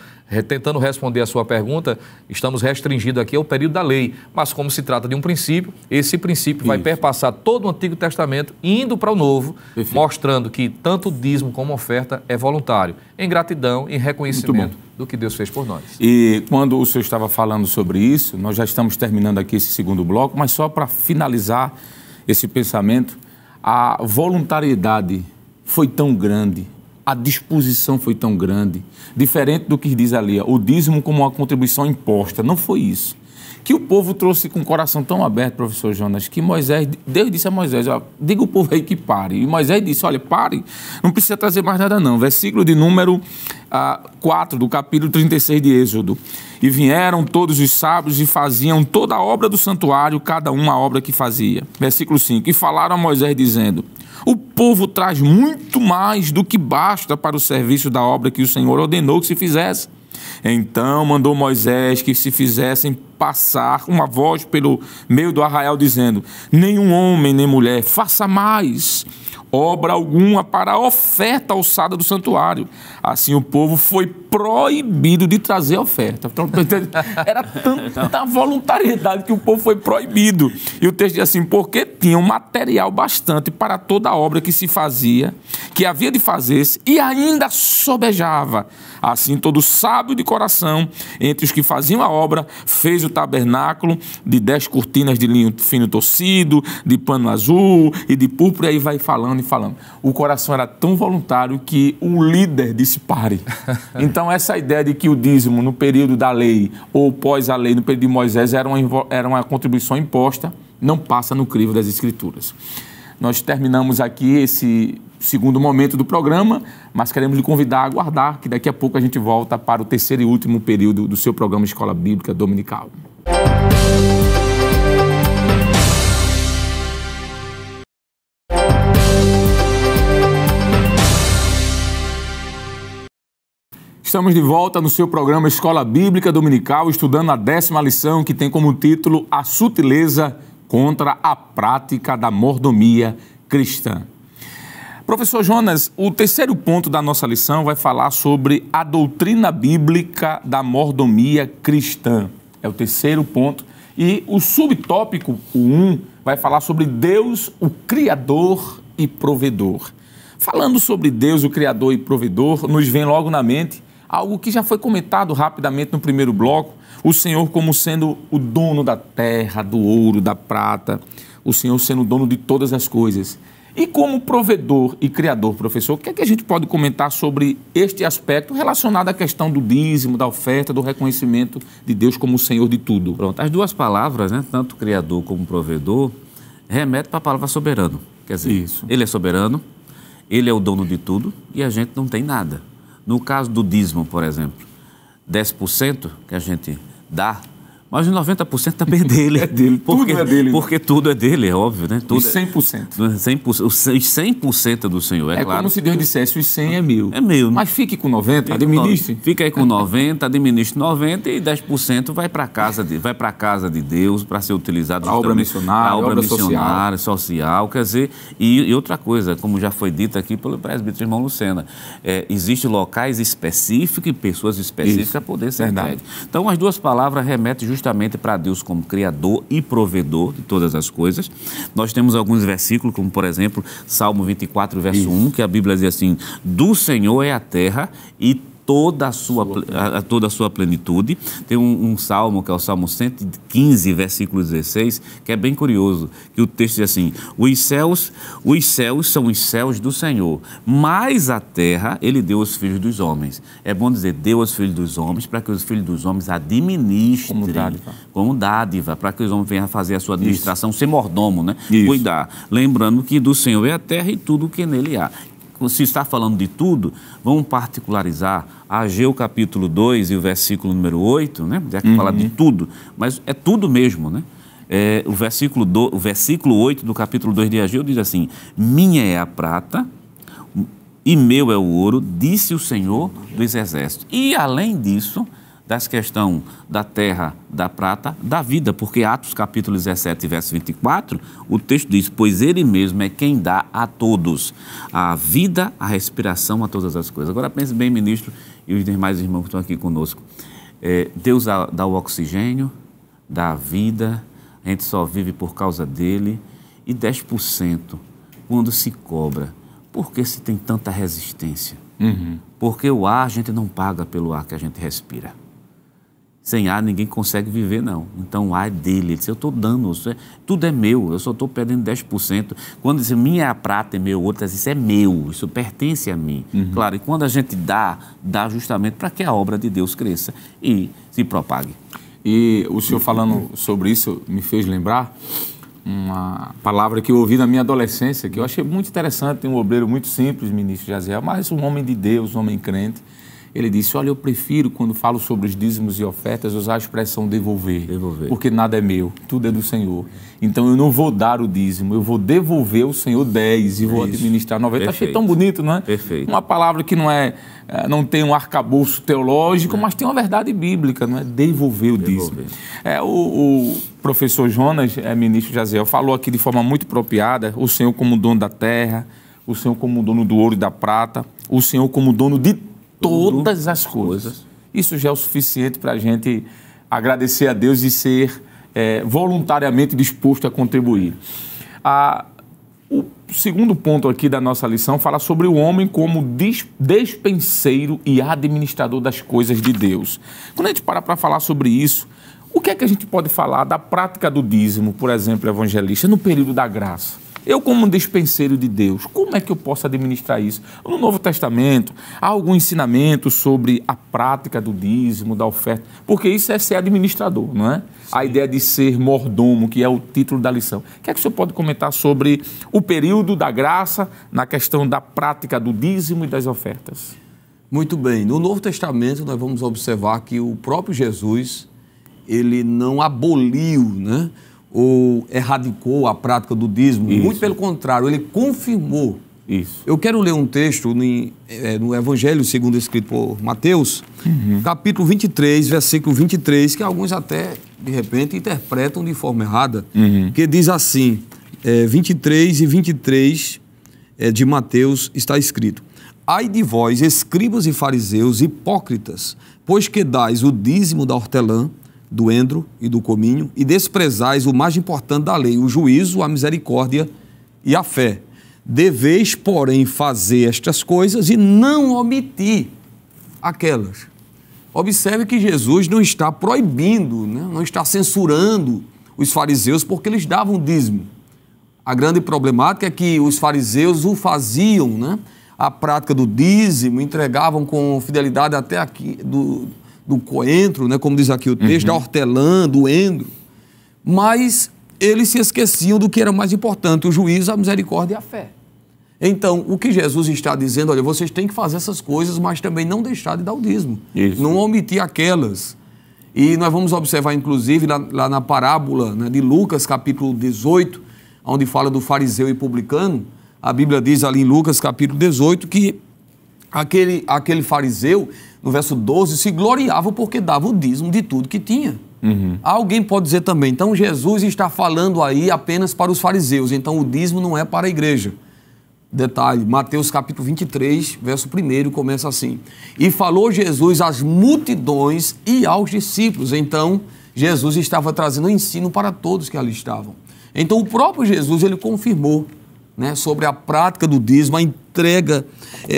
tentando responder a sua pergunta, estamos restringidos aqui ao período da lei, mas como se trata de um princípio, esse princípio vai perpassar todo o Antigo Testamento, indo para o Novo, mostrando que tanto o dízimo como a oferta é voluntário, em gratidão e reconhecimento do que Deus fez por nós. E quando o senhor estava falando sobre isso, nós já estamos terminando aqui esse segundo bloco, mas só para finalizar esse pensamento, a voluntariedade foi tão grande, a disposição foi tão grande, diferente do que diz ali, o dízimo como uma contribuição imposta, não foi isso. Que o povo trouxe com o coração tão aberto, professor Jonas, que Deus disse a Moisés, ó, diga o povo aí que pare. E Moisés disse, olha, pare, não precisa trazer mais nada não. Versículo de número 4 do capítulo 36 de Êxodo. E vieram todos os sábios e faziam toda a obra do santuário, cada um a obra que fazia. Versículo 5. E falaram a Moisés dizendo, o povo traz muito mais do que basta para o serviço da obra que o Senhor ordenou que se fizesse. Então mandou Moisés que se fizessem passar uma voz pelo meio do arraial, dizendo, nenhum homem nem mulher faça mais obra alguma para a oferta alçada do santuário. Assim o povo foi proibido de trazer oferta. Então, era tanta voluntariedade que o povo foi proibido. E o texto diz assim, porque tinham material bastante para toda a obra que se fazia, que havia de fazer-se, e ainda sobejava. Assim todo sábio de coração, entre os que faziam a obra, fez o tabernáculo de 10 cortinas de linho fino tocido, de pano azul e de púrpura, e aí vai falando e falando. O coração era tão voluntário que o líder disse pare. Então essa ideia de que o dízimo no período da lei ou pós a lei, no período de Moisés, era uma contribuição imposta, não passa no crivo das Escrituras. Nós terminamos aqui esse segundo momento do programa, mas queremos lhe convidar a aguardar que daqui a pouco a gente volta para o terceiro e último período do seu programa Escola Bíblica Dominical. Estamos de volta no seu programa Escola Bíblica Dominical, estudando a 10ª lição, que tem como título A Sutileza contra a Prática da Mordomia Cristã. Professor Jonas, o terceiro ponto da nossa lição vai falar sobre a doutrina bíblica da mordomia cristã. É o terceiro ponto E o subtópico, o 1, vai falar sobre Deus, o Criador e Provedor. Falando sobre Deus, o Criador e Provedor, nos vem logo na mente algo que já foi comentado rapidamente no primeiro bloco, o Senhor como sendo o dono da terra, do ouro, da prata, o Senhor sendo o dono de todas as coisas. E como provedor e criador, professor, o que é que a gente pode comentar sobre este aspecto relacionado à questão do dízimo, da oferta, do reconhecimento de Deus como o Senhor de tudo? Pronto, as duas palavras, né, tanto criador como provedor, remetem para a palavra soberano. Quer dizer, Isso. Ele é soberano, ele é o dono de tudo e a gente não tem nada. No caso do dízimo, por exemplo, 10% que a gente dá, mas os 90% também é dele. É dele, tudo é dele. Porque tudo é dele, é óbvio, né? Tudo Os 100%. 100%. Os 100% do Senhor, é claro. Como se Deus dissesse, os 100 é meu. É meu. Mas fique com 90, administre. Fica aí com 90, administre 90 e 10% vai para a casa de Deus para ser utilizado A obra missionária, a obra missionária, social. social, quer dizer, e outra coisa, como já foi dito aqui pelo presbítero irmão Lucena, existem locais específicos e pessoas específicas para poder ser entregue. Então, as duas palavras remetem justamente para Deus como Criador e Provedor de todas as coisas. Nós temos alguns versículos, como por exemplo, Salmo 24, verso 1, que a Bíblia diz assim, do Senhor é a terra e toda a sua plenitude. Tem um salmo, que é o Salmo 115, versículo 16, que é bem curioso, que o texto diz assim, os céus são os céus do Senhor, mas a terra ele deu aos filhos dos homens. É bom dizer, deu aos filhos dos homens, para que os filhos dos homens administrem como dádiva, para que os homens venham a fazer a sua administração, ser mordomo, né? Cuidar. Lembrando que do Senhor é a terra e tudo o que nele há. Se está falando de tudo, vamos particularizar Ageu capítulo 2 e o versículo número 8, né? Já que fala de tudo, mas é tudo mesmo, né? O versículo 8 do capítulo 2 de Ageu diz assim, minha é a prata e meu é o ouro, disse o Senhor dos exércitos. E além disso, das questões da terra, da prata, da vida, porque Atos capítulo 17, verso 24, o texto diz, pois ele mesmo é quem dá a todos a vida, a respiração, a todas as coisas. Agora pense bem, ministro, e os demais irmãos que estão aqui conosco. Deus dá o oxigênio, dá a vida, a gente só vive por causa dele, e 10% quando se cobra. Por que se tem tanta resistência? Porque o ar a gente não paga pelo ar que a gente respira. Sem ar ninguém consegue viver, não. Então o ar é dele. Ele disse, eu estou dando, tudo é meu, eu só estou perdendo 10%. Quando diz, minha é a prata, é meu, outra diz, isso é meu, isso pertence a mim. Claro, e quando a gente dá justamente para que a obra de Deus cresça e se propague. E o senhor falando sobre isso me fez lembrar uma palavra que eu ouvi na minha adolescência, que eu achei muito interessante. Tem um obreiro muito simples, ministro Jaziel, mas um homem de Deus, um homem crente. Ele disse, olha, eu prefiro, quando falo sobre os dízimos e ofertas, usar a expressão devolver. Porque nada é meu, tudo é do Senhor. Então, eu não vou dar o dízimo, eu vou devolver ao Senhor 10 e vou administrar 90. Achei tão bonito, não é? Perfeito. Uma palavra que não tem um arcabouço teológico, mas tem uma verdade bíblica, não é? Devolver o dízimo. O professor Jonas, ministro Jaziel, falou aqui de forma muito apropriada, o Senhor como dono da terra, o Senhor como dono do ouro e da prata, o Senhor como dono de todas as coisas. Isso já é o suficiente para a gente agradecer a Deus e ser voluntariamente disposto a contribuir. O segundo ponto aqui da nossa lição fala sobre o homem como despenseiro e administrador das coisas de Deus. Quando a gente para falar sobre isso, o que é que a gente pode falar da prática do dízimo, por exemplo, evangelista, no período da graça? Eu, como um despenseiro de Deus, como é que eu posso administrar isso? No Novo Testamento, há algum ensinamento sobre a prática do dízimo, da oferta? Porque isso é ser administrador, não é? Sim. A ideia de ser mordomo, que é o título da lição. O que é que o senhor pode comentar sobre o período da graça na questão da prática do dízimo e das ofertas? Muito bem. No Novo Testamento, nós vamos observar que o próprio Jesus, ele não aboliu, né? Ou erradicou a prática do dízimo. Isso. Muito pelo contrário, ele confirmou. Isso. Eu quero ler um texto no Evangelho segundo escrito por Mateus, capítulo 23, versículo 23, que alguns até, de repente, interpretam de forma errada, que diz assim, 23 e 23 de Mateus está escrito, ai de vós, escribas e fariseus, hipócritas, pois que dais o dízimo da hortelã, do endro e do cominho, e desprezais o mais importante da lei, o juízo, a misericórdia e a fé. Deveis, porém, fazer estas coisas e não omitir aquelas. Observe que Jesus não está proibindo, né? Não está censurando os fariseus porque eles davam dízimo. A grande problemática é que os fariseus o faziam, né? A prática do dízimo, entregavam com fidelidade até aqui do coentro, né? Como diz aqui o texto, da hortelã, do endro. Mas eles se esqueciam do que era mais importante, o juízo, a misericórdia e a fé. Então, o que Jesus está dizendo, olha, vocês têm que fazer essas coisas, mas também não deixar de dar o dízimo. Isso. Não omitir aquelas. E nós vamos observar, inclusive, lá na parábola, né, de Lucas, capítulo 18, onde fala do fariseu e publicano, a Bíblia diz ali em Lucas, capítulo 18, que aquele fariseu, no verso 12, se gloriava porque dava o dízimo de tudo que tinha. Alguém pode dizer também, então Jesus está falando aí apenas para os fariseus, então o dízimo não é para a igreja. Detalhe, Mateus capítulo 23, verso 1, começa assim. E falou Jesus às multidões e aos discípulos. Então, Jesus estava trazendo ensino para todos que ali estavam. Então, o próprio Jesus, ele confirmou, né, sobre a prática do dízimo, a entrega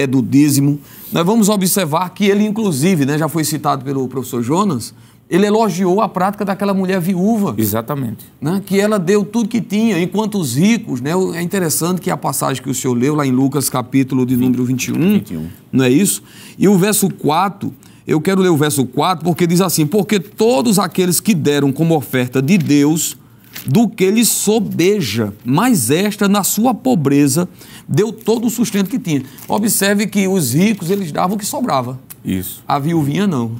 do dízimo. Nós vamos observar que ele, inclusive, né, já foi citado pelo professor Jonas, ele elogiou a prática daquela mulher viúva. Exatamente. Né, que ela deu tudo que tinha, enquanto os ricos, né, é interessante que a passagem que o senhor leu lá em Lucas, capítulo de número 21, não é isso? E o verso 4, eu quero ler o verso 4, porque diz assim, porque todos aqueles que deram como oferta de Deus, do que lhes sobeja, mas esta, na sua pobreza, deu todo o sustento que tinha. Observe que os ricos, eles davam o que sobrava. Isso. A viuvinha não.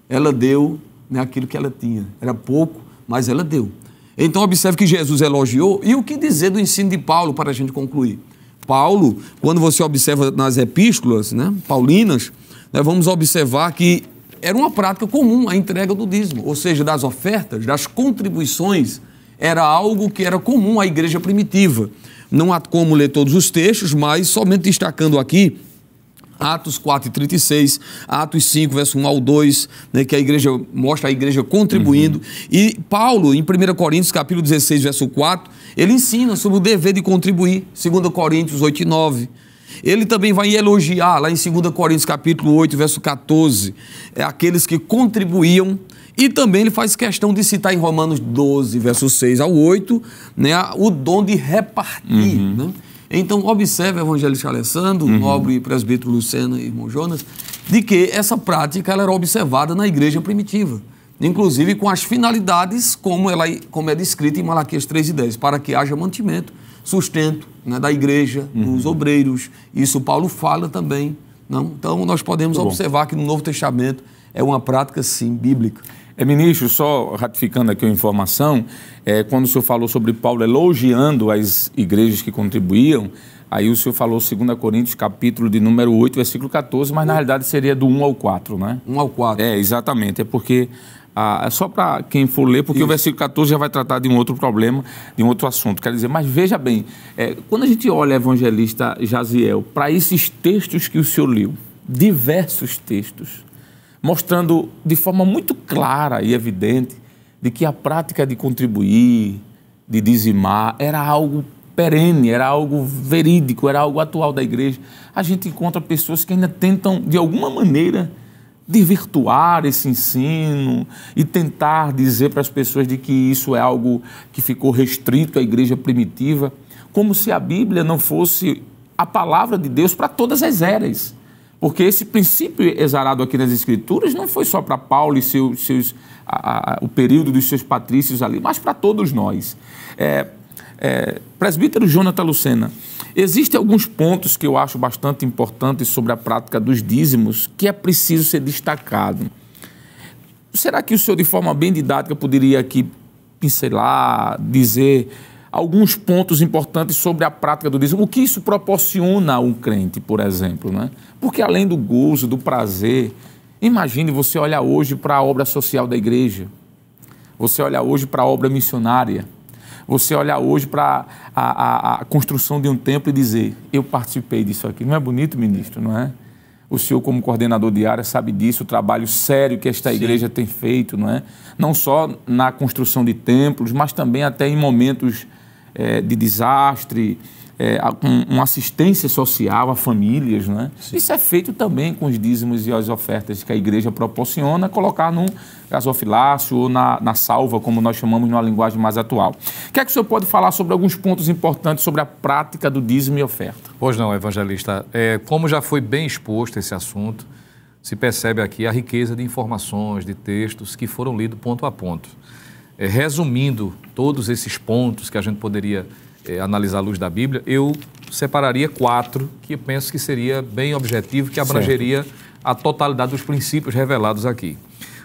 Ela deu, né, aquilo que ela tinha. Era pouco, mas ela deu. Então, observe que Jesus elogiou. E o que dizer do ensino de Paulo, para a gente concluir? Paulo, quando você observa nas epístolas, né, paulinas, nós vamos observar que era uma prática comum a entrega do dízimo, ou seja, das ofertas, das contribuições, era algo que era comum à igreja primitiva. Não há como ler todos os textos, mas somente destacando aqui Atos 4:36, Atos 5, verso 1 ao 2, né, que a igreja mostra a igreja contribuindo. E Paulo, em 1 Coríntios, capítulo 16, verso 4, ele ensina sobre o dever de contribuir, 2 Coríntios 8 e 9. Ele também vai elogiar, lá em 2 Coríntios, capítulo 8, verso 14, aqueles que contribuíam. E também ele faz questão de citar em Romanos 12, verso 6 ao 8, né, o dom de repartir, né? Então, observe, evangelista Alessandro, nobre presbítero Lucena e irmão Jonas, de que essa prática ela era observada na igreja primitiva, inclusive com as finalidades como é descrita em Malaquias 3:10, para que haja mantimento, sustento, né, da igreja, dos obreiros. Isso Paulo fala também. Não? Então, nós podemos observar que no Novo Testamento é uma prática, sim, bíblica. Ministro, só ratificando aqui a informação, quando o senhor falou sobre Paulo elogiando as igrejas que contribuíam, aí o senhor falou 2 Coríntios, capítulo de número 8, versículo 14, mas na realidade seria do 1 ao 4, né? 1 ao 4. Exatamente, é porque, só para quem for ler, porque o versículo 14 já vai tratar de um outro problema, de um outro assunto. Quer dizer, mas veja bem, quando a gente olha, evangelista Jaziel, para esses textos que o senhor leu, diversos textos, mostrando de forma muito clara e evidente de que a prática de contribuir, de dizimar, era algo perene, era algo verídico, era algo atual da igreja. A gente encontra pessoas que ainda tentam, de alguma maneira, desvirtuar esse ensino e tentar dizer para as pessoas de que isso é algo que ficou restrito à igreja primitiva, como se a Bíblia não fosse a palavra de Deus para todas as eras. Porque esse princípio exarado aqui nas Escrituras não foi só para Paulo e o período dos seus patrícios ali, mas para todos nós. Presbítero Jonathan Lucena, existem alguns pontos que eu acho bastante importantes sobre a prática dos dízimos que é preciso ser destacado. Será que o senhor, de forma bem didática, poderia aqui pincelar, dizer alguns pontos importantes sobre a prática do dízimo? O que isso proporciona a um crente, por exemplo, né? Porque além do gozo, do prazer, imagine você olhar hoje para a obra social da igreja, você olhar hoje para a obra missionária, você olhar hoje para a construção de um templo e dizer, eu participei disso aqui. Não é bonito, ministro, não é? O senhor, como coordenador de área, sabe disso, o trabalho sério que esta igreja tem feito, não é? Não só na construção de templos, mas também até em momentos de desastre, uma assistência social a famílias, não é? Isso é feito também com os dízimos e as ofertas que a igreja proporciona, colocar num gasofilácio ou na salva, como nós chamamos numa linguagem mais atual. O que é que o senhor pode falar sobre alguns pontos importantes sobre a prática do dízimo e oferta? Pois não, evangelista. Como já foi bem exposto esse assunto, se percebe aqui a riqueza de informações, de textos que foram lidos ponto a ponto. Resumindo todos esses pontos que a gente poderia analisar à luz da Bíblia, eu separaria 4 que eu penso que seria bem objetivo, que abrangeria a totalidade dos princípios revelados aqui.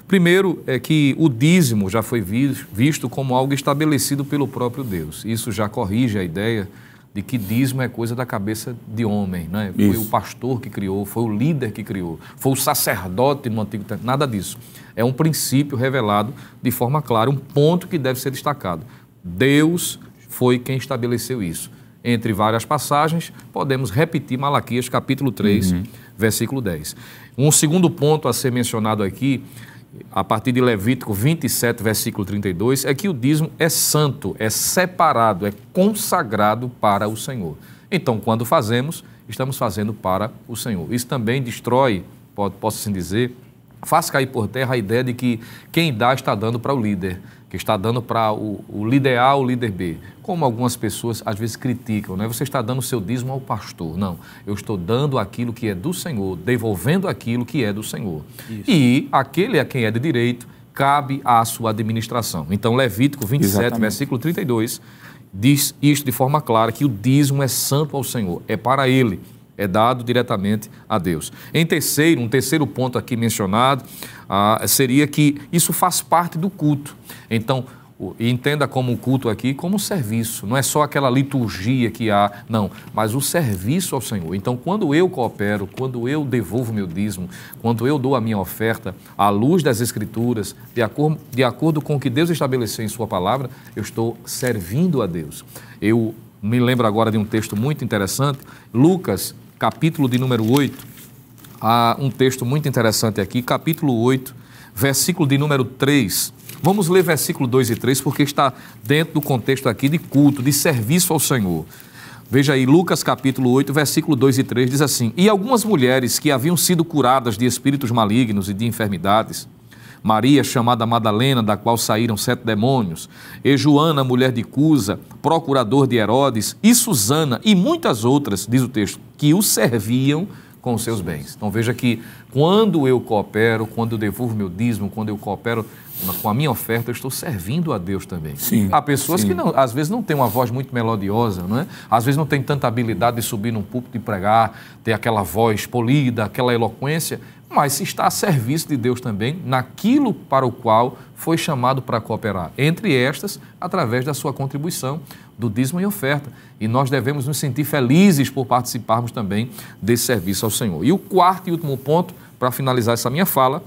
Primeiro é que o dízimo já foi visto como algo estabelecido pelo próprio Deus. Isso já corrige a ideia de que dízimo é coisa da cabeça de homem, né? Foi o pastor que criou, foi o líder que criou, foi o sacerdote no Antigo Testamento, nada disso. É um princípio revelado de forma clara, um ponto que deve ser destacado. Deus foi quem estabeleceu isso. Entre várias passagens, podemos repetir Malaquias capítulo 3, versículo 10. Um segundo ponto a ser mencionado aqui, a partir de Levítico 27, versículo 32, é que o dízimo é santo, é separado, é consagrado para o Senhor. Então, quando fazemos, estamos fazendo para o Senhor. Isso também destrói, posso assim dizer, faz cair por terra a ideia de que quem dá está dando para o líder, que está dando para o líder A ou o líder B. Como algumas pessoas às vezes criticam, né? Você está dando o seu dízimo ao pastor. Não, eu estou dando aquilo que é do Senhor, devolvendo aquilo que é do Senhor. Isso. E aquele a quem é de direito, cabe à sua administração. Então, Levítico 27, versículo 32, diz isto de forma clara, que o dízimo é santo ao Senhor, é para Ele. É dado diretamente a Deus. Um terceiro ponto aqui mencionado seria que isso faz parte do culto. Então, entenda como o culto aqui como um serviço, não é só aquela liturgia que há, não, mas o serviço ao Senhor. Então, quando eu coopero, quando eu devolvo meu dízimo, quando eu dou a minha oferta à luz das Escrituras, de acordo com o que Deus estabeleceu em sua palavra, eu estou servindo a Deus. Eu me lembro agora de um texto muito interessante, Lucas, capítulo de número 8, há um texto muito interessante aqui, capítulo 8, versículo de número 3. Vamos ler versículo 2 e 3, porque está dentro do contexto aqui de culto, de serviço ao Senhor. Veja aí, Lucas capítulo 8, versículo 2 e 3, diz assim: E algumas mulheres que haviam sido curadas de espíritos malignos e de enfermidades, Maria, chamada Madalena, da qual saíram 7 demônios, e Joana, mulher de Cusa, procurador de Herodes, e Susana, e muitas outras, diz o texto, que o serviam com os seus bens. Então veja que quando eu coopero, quando eu devolvo meu dízimo, quando eu coopero com a minha oferta, eu estou servindo a Deus também. Sim, há pessoas que não, às vezes não têm uma voz muito melodiosa, não é? Às vezes não tem tanta habilidade de subir num púlpito e pregar, ter aquela voz polida, aquela eloquência, mas está a serviço de Deus também naquilo para o qual foi chamado para cooperar. Entre estas, através da sua contribuição, do dízimo e oferta. E nós devemos nos sentir felizes por participarmos também desse serviço ao Senhor. E o quarto e último ponto, para finalizar essa minha fala,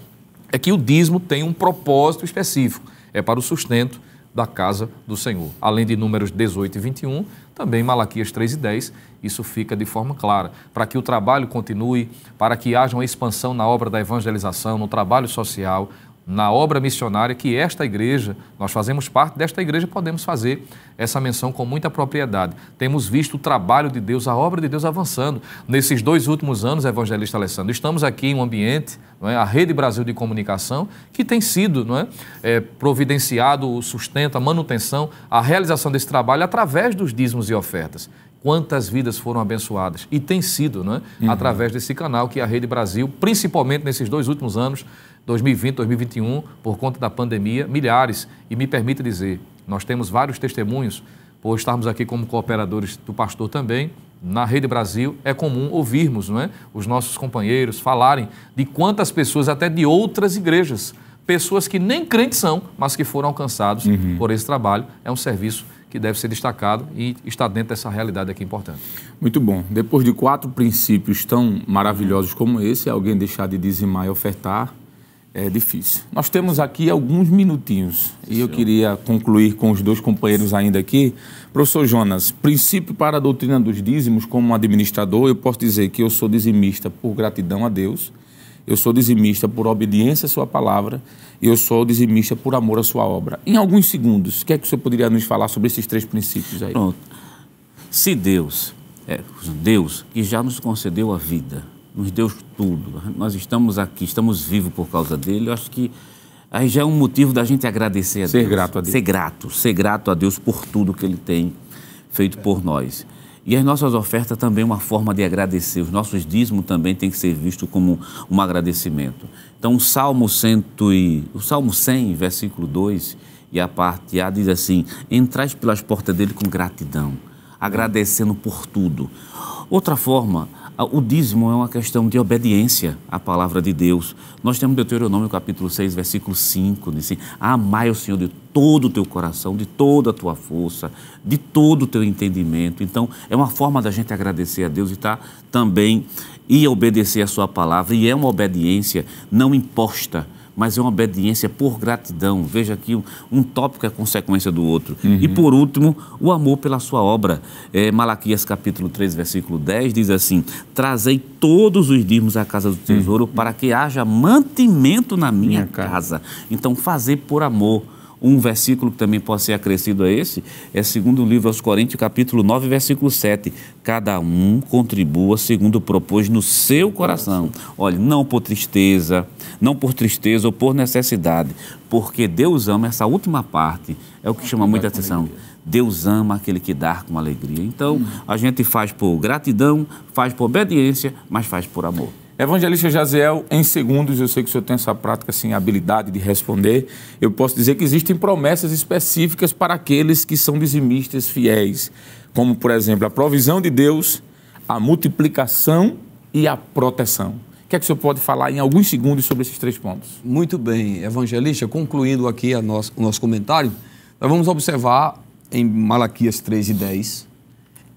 é que o dízimo tem um propósito específico. É para o sustento da casa do Senhor. Além de Números 18 e 21, também Malaquias 3 e 10, isso fica de forma clara. Para que o trabalho continue, para que haja uma expansão na obra da evangelização, no trabalho social, na obra missionária, que esta igreja, nós fazemos parte desta igreja, podemos fazer essa menção com muita propriedade. Temos visto o trabalho de Deus, a obra de Deus avançando. Nesses 2 últimos anos, evangelista Alessandro, estamos aqui em um ambiente, não é, a Rede Brasil de Comunicação, que tem sido, não é, providenciado o sustento, a manutenção, a realização desse trabalho através dos dízimos e ofertas. Quantas vidas foram abençoadas? E tem sido, não é? Através desse canal que é a Rede Brasil, principalmente nesses 2 últimos anos, 2020, 2021, por conta da pandemia, milhares. E me permita dizer, nós temos vários testemunhos, por estarmos aqui como cooperadores do pastor também, na Rede Brasil, é comum ouvirmos, não é, os nossos companheiros falarem de quantas pessoas, até de outras igrejas, pessoas que nem crentes são, mas que foram alcançados por esse trabalho. É um serviço que deve ser destacado e está dentro dessa realidade aqui importante. Muito bom. Depois de 4 princípios tão maravilhosos como esse, alguém deixar de dizimar e ofertar, É difícil. Nós temos aqui alguns minutinhos e eu queria concluir com os dois companheiros ainda aqui. Professor Jonas, princípio para a doutrina dos dízimos, como administrador, eu posso dizer que eu sou dizimista por gratidão a Deus, eu sou dizimista por obediência à sua palavra e eu sou dizimista por amor à sua obra. Em alguns segundos, o que é que o senhor poderia nos falar sobre esses três princípios aí? Pronto. Se Deus, Deus que já nos concedeu a vida, nos deu tudo, nós estamos aqui, estamos vivos por causa dele, eu acho que aí já é um motivo da gente agradecer a Deus. Ser grato a Deus. Ser grato a Deus por tudo que ele tem feito por nós. E as nossas ofertas também é uma forma de agradecer, os nossos dízimos também tem que ser visto como um agradecimento. Então o Salmo 100, versículo 2, e a parte A diz assim: entrais pelas portas dele com gratidão, agradecendo por tudo. Outra forma, o dízimo é uma questão de obediência à palavra de Deus. Nós temos Deuteronômio capítulo 6, versículo 5, diz assim: amai o Senhor de todo o teu coração, de toda a tua força, de todo o teu entendimento. Então, é uma forma da gente agradecer a Deus e obedecer a sua palavra. E é uma obediência não imposta, mas é uma obediência por gratidão. Veja aqui, um tópico é consequência do outro. E por último, o amor pela sua obra. Malaquias capítulo 3, versículo 10, diz assim: trazei todos os dízimos à casa do tesouro para que haja mantimento na minha casa. Então, fazer por amor. Um versículo que também pode ser acrescido a esse é segundo o livro aos Coríntios, capítulo 9, versículo 7. Cada um contribua segundo propôs no seu coração. Olha, não por tristeza ou por necessidade, porque Deus ama essa última parte, é o que chama muita atenção. Deus ama aquele que dá com alegria. Então, a gente faz por gratidão, faz por obediência, mas faz por amor. Evangelista Jaziel, em segundos, eu sei que o senhor tem essa prática, assim, habilidade de responder. Eu posso dizer que existem promessas específicas para aqueles que são dizimistas fiéis, como, por exemplo, a provisão de Deus, a multiplicação e a proteção. O que é que o senhor pode falar em alguns segundos sobre esses três pontos? Muito bem, evangelista, concluindo aqui o nosso comentário, nós vamos observar em Malaquias 3 e 10,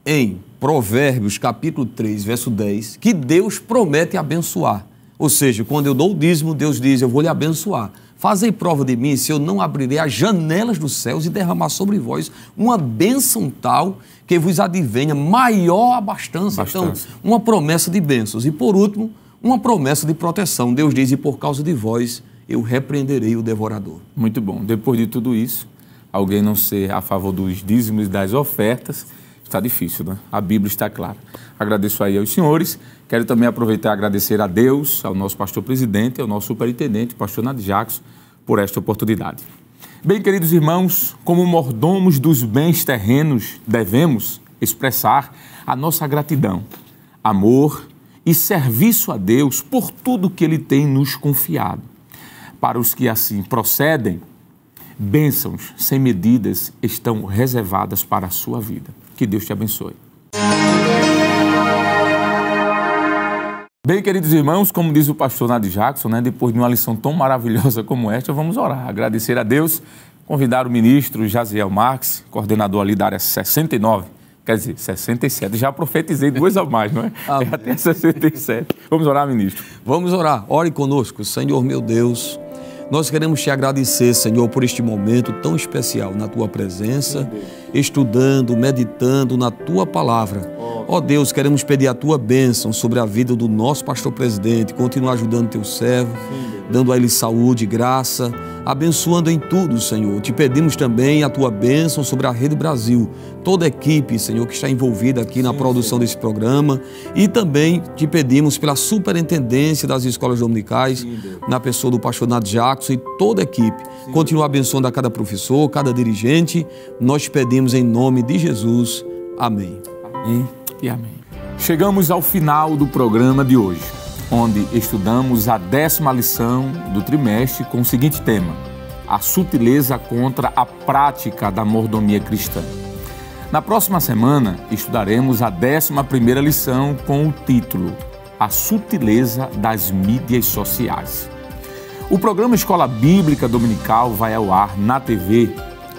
em Provérbios, capítulo 3, verso 10, que Deus promete abençoar. Ou seja, quando eu dou o dízimo, Deus diz: eu vou lhe abençoar. Fazei prova de mim se eu não abrirei as janelas dos céus e derramar sobre vós uma bênção tal que vos advenha maior abastança. Então, uma promessa de bênçãos. E por último, uma promessa de proteção. Deus diz: e por causa de vós eu repreenderei o devorador. Muito bom. Depois de tudo isso, alguém não ser a favor dos dízimos e das ofertas, está difícil, né? A Bíblia está clara. Agradeço aí aos senhores. Quero também aproveitar e agradecer a Deus, ao nosso pastor presidente, ao nosso superintendente, pastor Nadi Jackson, por esta oportunidade. Bem, queridos irmãos, como mordomos dos bens terrenos, devemos expressar a nossa gratidão, amor e serviço a Deus por tudo que Ele tem nos confiado. Para os que assim procedem, bênçãos sem medidas estão reservadas para a sua vida. Que Deus te abençoe. Bem, queridos irmãos, como diz o pastor Nadi Jackson, depois de uma lição tão maravilhosa como esta, vamos orar, agradecer a Deus, convidar o ministro Jaziel Marques, coordenador ali da área 69, quer dizer, 67, já profetizei 2 a mais, não é? Amém. É até 67. Vamos orar, ministro? Vamos orar. Ore conosco. Senhor meu Deus, nós queremos te agradecer, Senhor, por este momento tão especial na tua presença, estudando, meditando na tua palavra. Ó Deus, queremos pedir a tua bênção sobre a vida do nosso pastor presidente, continua ajudando teu servo, dando a ele saúde, graça, abençoando em tudo, Senhor. Te pedimos também a tua bênção sobre a Rede Brasil, toda a equipe, Senhor, que está envolvida aqui na produção desse programa, e também te pedimos pela superintendência das escolas dominicais, na pessoa do pastor Nadi Jackson e toda a equipe. Continua abençoando a cada professor, cada dirigente. Nós te pedimos em nome de Jesus. Amém. Amém e amém. Chegamos ao final do programa de hoje, onde estudamos a 10ª lição do trimestre com o seguinte tema: a sutileza contra a prática da mordomia cristã. Na próxima semana, estudaremos a 11ª lição com o título A Sutileza das Mídias Sociais. O programa Escola Bíblica Dominical vai ao ar na TV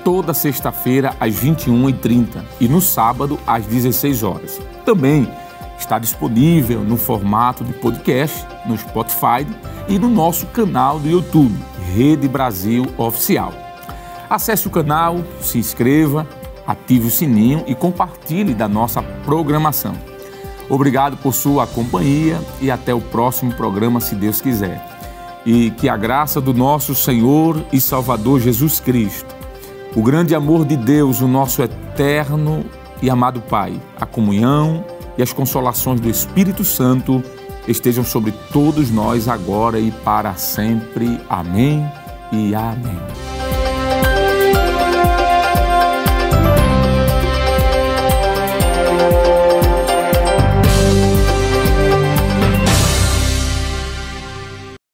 toda sexta-feira às 21h30 e no sábado às 16 horas. Também Está disponível no formato de podcast, no Spotify e no nosso canal do YouTube, Rede Brasil Oficial. Acesse o canal, se inscreva, ative o sininho e compartilhe da nossa programação. Obrigado por sua companhia e até o próximo programa, se Deus quiser. E que a graça do nosso Senhor e Salvador Jesus Cristo, o grande amor de Deus, o nosso eterno e amado Pai, a comunhão e as consolações do Espírito Santo estejam sobre todos nós agora e para sempre. Amém e amém.